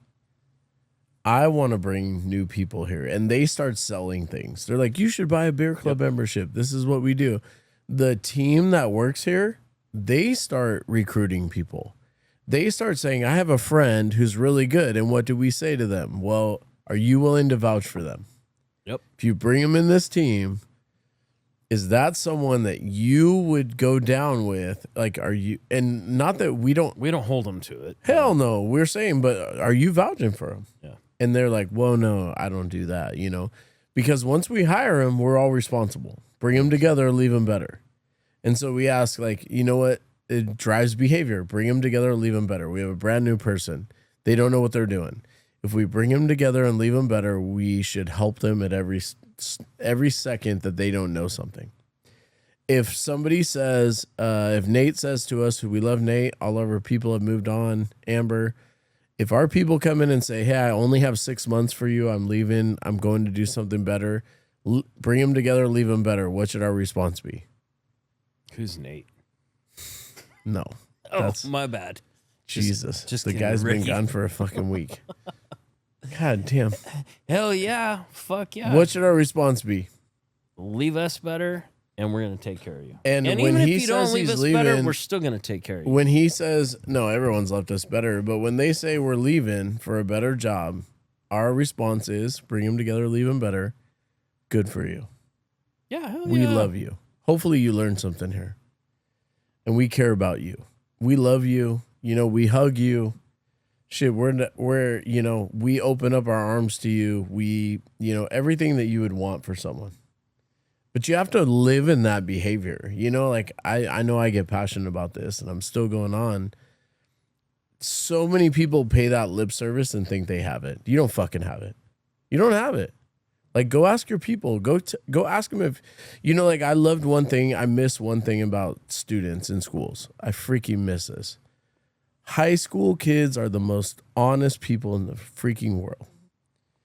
I want to bring new people here, and they start selling things. They're like, you should buy a beer club membership. This is what we do. The team that works here, they start recruiting people. They start saying, I have a friend who's really good. And what do we say to them? Well, are you willing to vouch for them? Yep. If you bring them in this team, is that someone that you would go down with? Like, are you, and not that we don't hold them to it. Hell no. We're saying, but are you vouching for them? Yeah. And they're like, well, no, I don't do that, because once we hire them, we're all responsible. Bring them together, leave them better. And so we ask, like, you know what? it drives behavior. Bring them together, leave them better. We have a brand new person. They don't know what they're doing. If we bring them together and leave them better, we should help them at every second that they don't know something. If somebody says, if Nate says to us, who we love Nate, all of our people have moved on, Amber, if our people come in and say, hey, I only have 6 months for you, I'm leaving, I'm going to do something better, bring them together, leave them better, what should our response be? Who's Nate? No. Oh, my bad. Jesus. Just the kidding, guy's Ricky. been gone for a fucking week. God damn. Hell yeah. Fuck yeah. What should our response be? Leave us better, and we're going to take care of you. And when even he if you don't says leave he's us better, leaving- we're still going to take care of you. When he says, no, everyone's left us better, but when they say we're leaving for a better job, our response is bring them together, leave them better. Good for you. Yeah, hell We yeah. love you. Hopefully you learned something here. And we care about you. We love you. You know, we hug you. Shit, we're you know, we open up our arms to you. We, you know, everything that you would want for someone. But you have to live in that behavior. You know, like I know I get passionate about this and I'm still going on. So many people pay that lip service and think they have it. You don't fucking have it. You don't have it. Like, go ask your people. Go ask them if, you know, like I loved one thing. I miss one thing about students in schools. I freaking miss this. High school kids are the most honest people in the freaking world.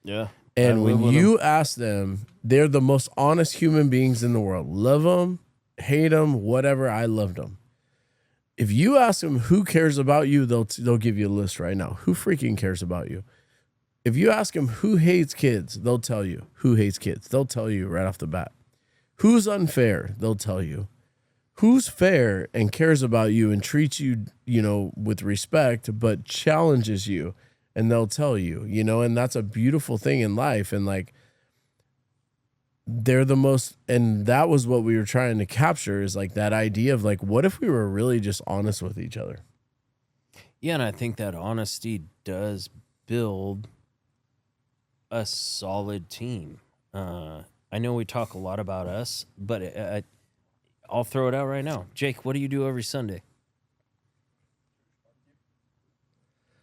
Yeah. And I when live with you ask them, they're the most honest human beings in the world. Love them, hate them, whatever. I loved them. If you ask them who cares about you, they'll give you a list right now. Who freaking cares about you? If you ask them who hates kids, they'll tell you who hates kids. They'll tell you right off the bat. Who's unfair? They'll tell you. Who's fair and cares about you and treats you, you know, with respect, but challenges you, and they'll tell you, you know, and that's a beautiful thing in life. And like, they're the most, and that was what we were trying to capture, is like that idea of like, what if we were really just honest with each other? Yeah, and I think that honesty does build a solid team. I know we talk a lot about us, but I'll throw it out right now. Jake, what do you do every Sunday?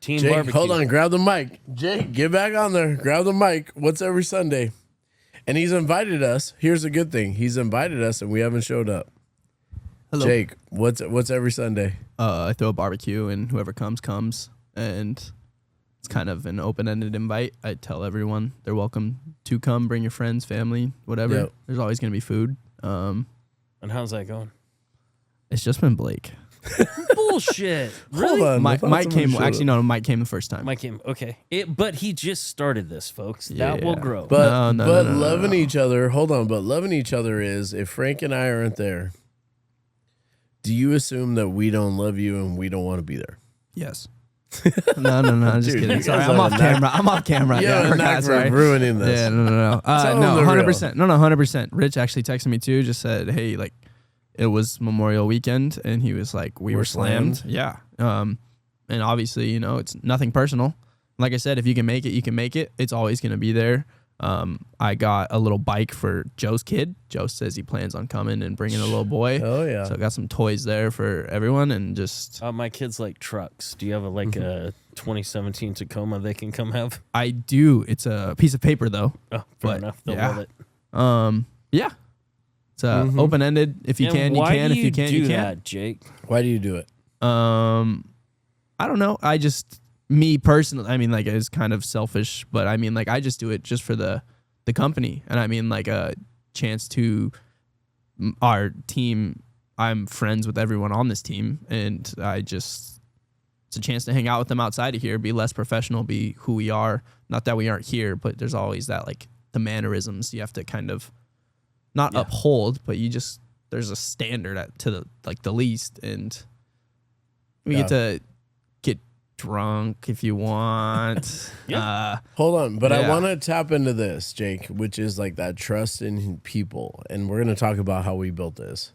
Team Jake, barbecue. hold on, grab the mic. Jake, get back on there. Grab the mic. What's every Sunday? And he's invited us. Here's a good thing. He's invited us and we haven't showed up. Hello. Jake, what's every Sunday? I throw a barbecue and whoever comes. And it's kind of an open-ended invite. I tell everyone they're welcome to come. Bring your friends, family, whatever. Yep. There's always going to be food. And how's that going? It's just been Blake. Bullshit. Hold on. I Mike thought Mike somebody came. showed Actually, up. no. Mike came the first time. Mike came. Okay. But he just started this, folks. That will Yeah. grow. But No. loving each other, hold on, but loving each other is, if Frank and I aren't there, do you assume that we don't love you and we don't want to be there? Yes. No. I'm just Dude, kidding. you Sorry, guys I'm are off a camera. I'm off camera. Yeah, I forgot, sorry. ruining this. Yeah, no. Tell No, them the real. 100%. No, 100%. Rich actually texted me too. Just said, hey, like, it was Memorial Weekend, and he was like, we We're were slammed. Yeah. And obviously, you know, it's nothing personal. Like I said, if you can make it, you can make it. It's always going to be there. I got a little bike for Joe's kid. Joe says he plans on coming and bringing a little boy. Oh, yeah. So I got some toys there for everyone, and just My kids like trucks. Do you have a 2017 Tacoma they can come have? I do. It's a piece of paper though. Oh, fair But, enough. They'll yeah. love it. Yeah. It's open ended. If you And can, you why can. do If you can, do you can. that, Jake? Why do you do it? I don't know. I just, me personally, I mean, like, it's kind of selfish, but I mean, like, I just do it just for the company. And I mean, like, a chance to our team. I'm friends with everyone on this team, and it's a chance to hang out with them outside of here, be less professional, be who we are. Not that we aren't here, but there's always that, like, the mannerisms you have to kind of not uphold, but there's a standard to the least, and we get to get drunk if you want. Hold on, but I Yeah. want to tap into this, Jake, which is like that trust in people. And we're going to talk about how we built this.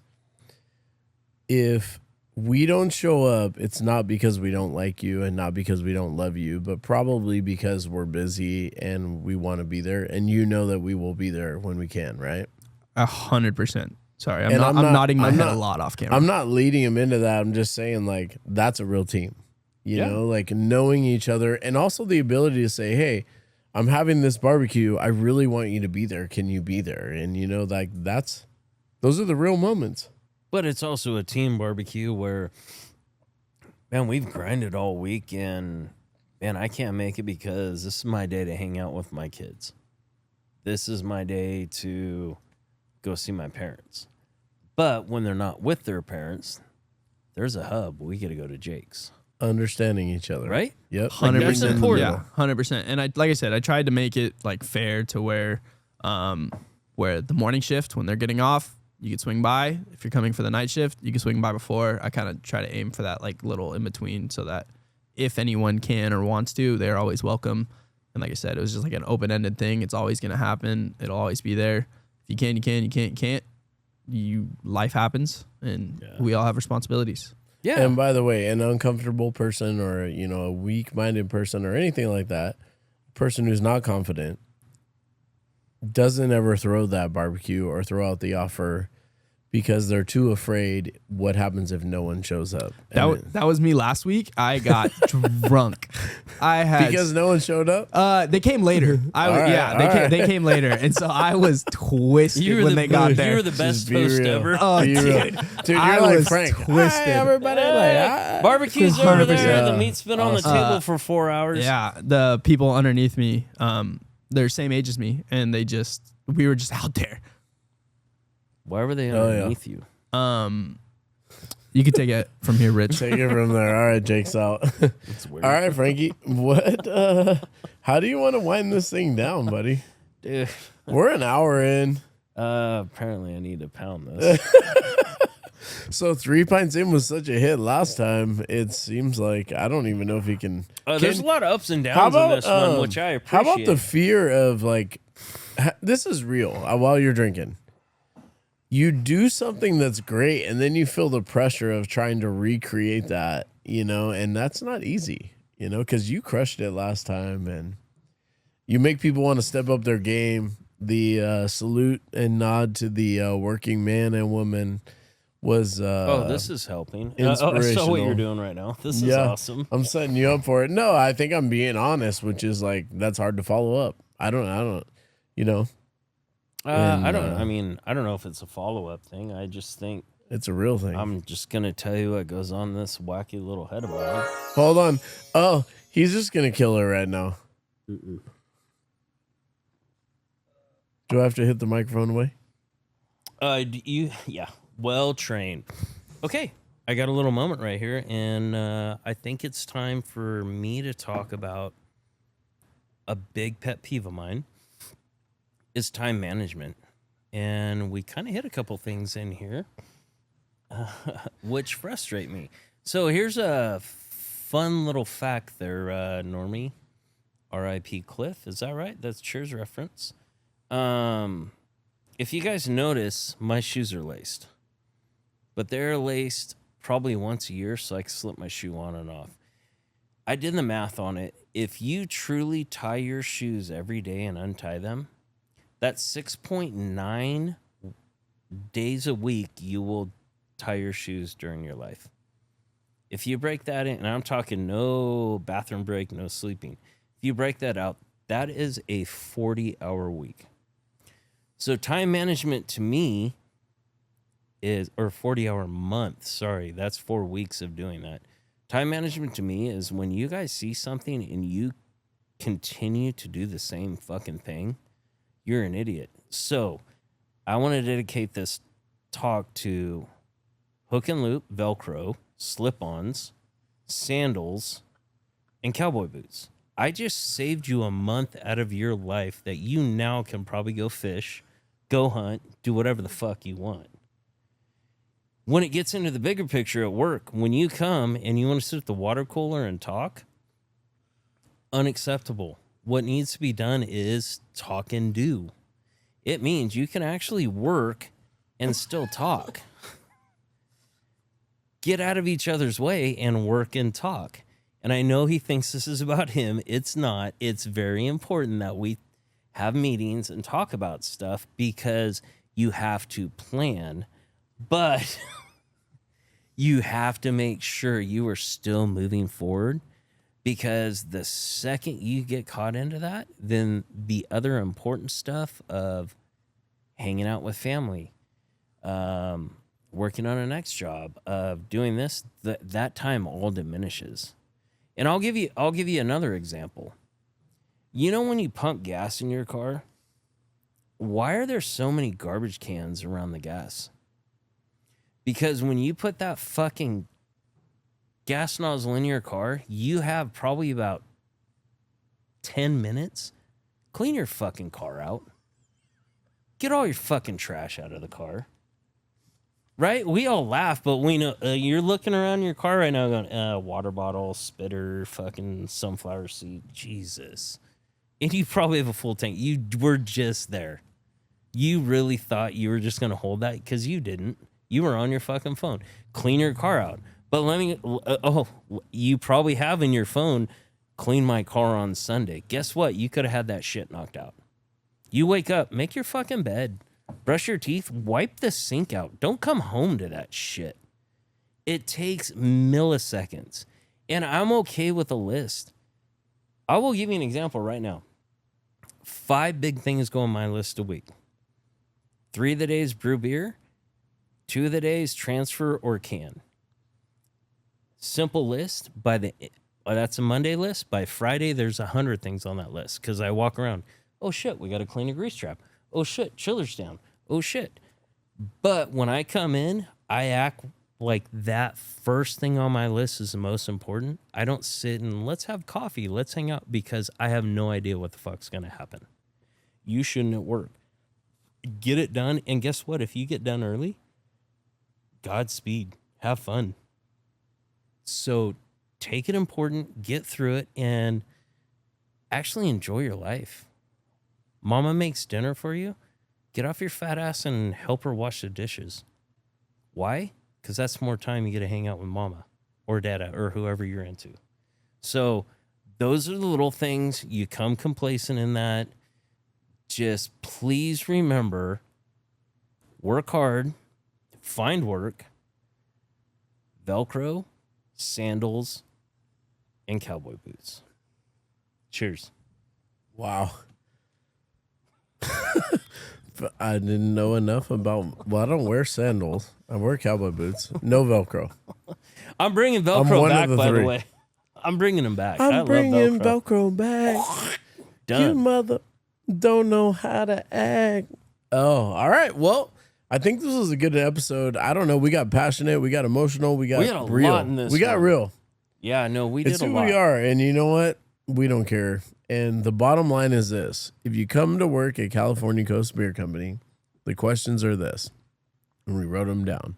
If we don't show up, it's not because we don't like you and not because we don't love you, but probably because we're busy and we want to be there. And you know that we will be there when we can, right? 100%. Sorry, And I'm nodding my head a lot off camera. I'm not leading him into that. I'm just saying, like, that's a real team. You know, like knowing each other, and also the ability to say, hey, I'm having this barbecue. I really want you to be there. Can you be there? And, you know, like those are the real moments. But it's also a team barbecue where, man, we've grinded all week, and, man, I can't make it because this is my day to hang out with my kids. This is my day to go see my parents. But when they're not with their parents, there's a hub. We get to go to Jake's. Understanding each other. Right? Yep. 100%. important. Yeah, 100%. And like I said, I tried to make it like fair to where the morning shift, when they're getting off, you could swing by. If you're coming for the night shift, you can swing by before. I kind of try to aim for that like little in between, so that if anyone can or wants to, they're always welcome. And like I said, it was just like an open-ended thing. It's always going to happen. It'll always be there. If you can, you can. You can't, you can't. Life happens, and we all have responsibilities. Yeah. And by the way, an uncomfortable person, or, you know, a weak-minded person or anything like that, a person who's not confident, doesn't ever throw that barbecue or throw out the offer because they're too afraid what happens if no one shows up. That was me last week. I got drunk. I had Because no one showed up? they came later. They came later, and so I was twisted when they got there. You were the best Just be host real. ever. Oh, Be real. dude. Dude, you're I like was Frank. twisted. Hi, everybody. Like, Barbecue's over there. 100%. The meat's been on the table for 4 hours. Yeah, the people underneath me, they're same age as me, and we were just out there. Why were they yeah. underneath you? You can take it from here, Rich. Take it from there. All right, Jake's out. That's weird. All right, Frankie. What? How do you want to wind this thing down, buddy? Dude. We're an hour in. Apparently I need to pound this. So 3 pints in was such a hit last time. It seems like I don't even know if he can. There's a lot of ups and How downs about in this one, which I appreciate. How about the fear of like, this is real while you're drinking. You do something that's great, and then you feel the pressure of trying to recreate that, you know, and that's not easy, you know, because you crushed it last time, and you make people want to step up their game. The salute and nod to the working man and woman was this is helping. I inspirational. saw what you're doing right now. This is awesome. I'm setting you up for it. No, I think I'm being honest, which is like that's hard to follow up. I don't, you know. I don't know if it's a follow-up thing. I just think It's a real thing. I'm just going to tell you what goes on this wacky little head of mine. Hold on. Oh, he's just going to kill her right now. Mm-mm. Do I have to hit the microphone away? Yeah, well trained. Okay, I got a little moment right here, and I think it's time for me to talk about a big pet peeve of mine. Is time management. And we kind of hit a couple things in here, which frustrate me. So here's a fun little fact there, Normie. R.I.P. Cliff, is that right? That's Cheers reference. If you guys notice, my shoes are laced. But they're laced probably once a year, so I can slip my shoe on and off. I did the math on it. If you truly tie your shoes every day and untie them, that's 6.9 days a week you will tie your shoes during your life. If you break that in, and I'm talking no bathroom break, no sleeping. If you break that out, that is a 40-hour week. So time management to me is, or 40-hour month, sorry, that's 4 weeks of doing that. Time management to me is when you guys see something and you continue to do the same fucking thing, you're an idiot. So I want to dedicate this talk to hook and loop, Velcro, slip-ons, sandals, and cowboy boots. I just saved you a month out of your life that you now can probably go fish, go hunt, do whatever the fuck you want. When it gets into the bigger picture at work, when you come and you want to sit at the water cooler and talk, unacceptable. What needs to be done is talk and do. It means you can actually work and still talk. Get out of each other's way and work and talk. And I know he thinks this is about him. It's not. It's very important that we have meetings and talk about stuff because You have to plan, but you have to make sure you are still moving forward, because the second you get caught into that, then the other important stuff of hanging out with family, working on a next job, of doing this, that time all diminishes. And I'll give you another example. You know, when you pump gas in your car, why are there so many garbage cans around the gas? Because when you put that fucking gas nozzle in your car, you have probably about 10 minutes. Clean your fucking car out. Get all your fucking trash out of the car. Right? We all laugh, but we know you're looking around your car right now going, water bottle, spitter, fucking sunflower seed. Jesus. And you probably have a full tank. You were just there. You really thought you were just going to hold that, because you didn't. You were on your fucking phone. Clean your car out. But you probably have in your phone, clean my car on Sunday. Guess what? You could have had that shit knocked out. You wake up, make your fucking bed, brush your teeth, wipe the sink out. Don't come home to that shit. It takes milliseconds. And I'm okay with a list. I will give you an example right now. 5 big things go on my list a week. 3 of the days brew beer. 2 of the days transfer or can. Simple list. That's a Monday list. By Friday, there's 100 things on that list, because I walk around. Oh shit, we got to clean a grease trap. Oh shit, chiller's down. Oh shit. But when I come in, I act like that first thing on my list is the most important. I don't sit and let's have coffee, let's hang out, because I have no idea what the fuck's going to happen. You shouldn't at work. Get it done. And guess what? If you get done early, Godspeed. Have fun. So take it important, get through it, and actually enjoy your life. Mama makes dinner for you. Get off your fat ass and help her wash the dishes. Why? Because that's more time you get to hang out with mama or dada or whoever you're into. So those are the little things. You come complacent in that. Just please remember, work hard, find work, Velcro, sandals, and cowboy boots. Cheers. Wow. I didn't know enough about. Well, I don't wear sandals. I wear cowboy boots. No Velcro. I'm bringing Velcro back, by the way. I'm bringing them back. I love Velcro back. Done. You mother don't know how to act. Oh, all right. Well, I think this was a good episode. I don't know. We got passionate. We got emotional. We got a real. lot in this. We got one. real. Yeah, no, we did It's a who lot. we are. And you know what? We don't care. And the bottom line is this. If you come to work at California Coast Beer Company, the questions are this. And we wrote them down.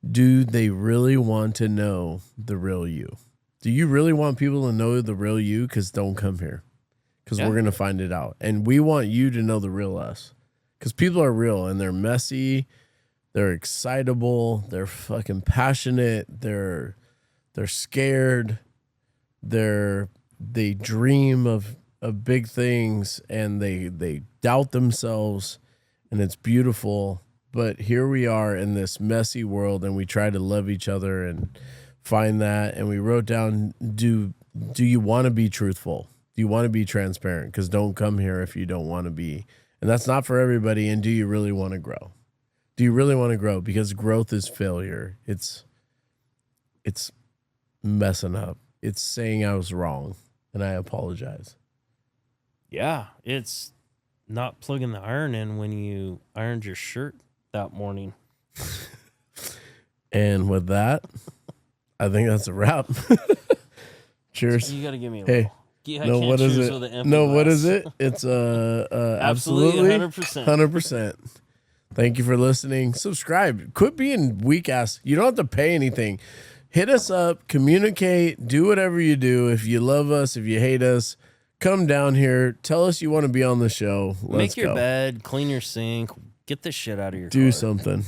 Do they really want to know the real you? Do you really want people to know the real you? Because don't come here. Because we're going to find it out. And we want you to know the real us. Because people are real and they're messy. They're excitable. They're fucking passionate. They're scared. They dream of big things, and they doubt themselves, and it's beautiful. But here we are in this messy world, and we try to love each other and find that. And we wrote down, do you want to be truthful? Do you want to be transparent? Because don't come here if you don't want to be. And that's not for everybody. And do you really want to grow? Do you really want to grow? Because growth is failure. It's messing up. It's saying I was wrong, and I apologize. Yeah, it's not plugging the iron in when you ironed your shirt that morning. And with that, I think that's a wrap. Cheers. You got to give me a Hey. little. Yeah, No, what is it? No, what is it? It's absolutely 100%. 100%. Thank you for listening. Subscribe. Quit being weak ass. You don't have to pay anything. Hit us up, communicate, do whatever you do. If you love us, if you hate us, come down here. Tell us you want to be on the show. Let's Make your go. bed, clean your sink, get the shit out of your Do car. something.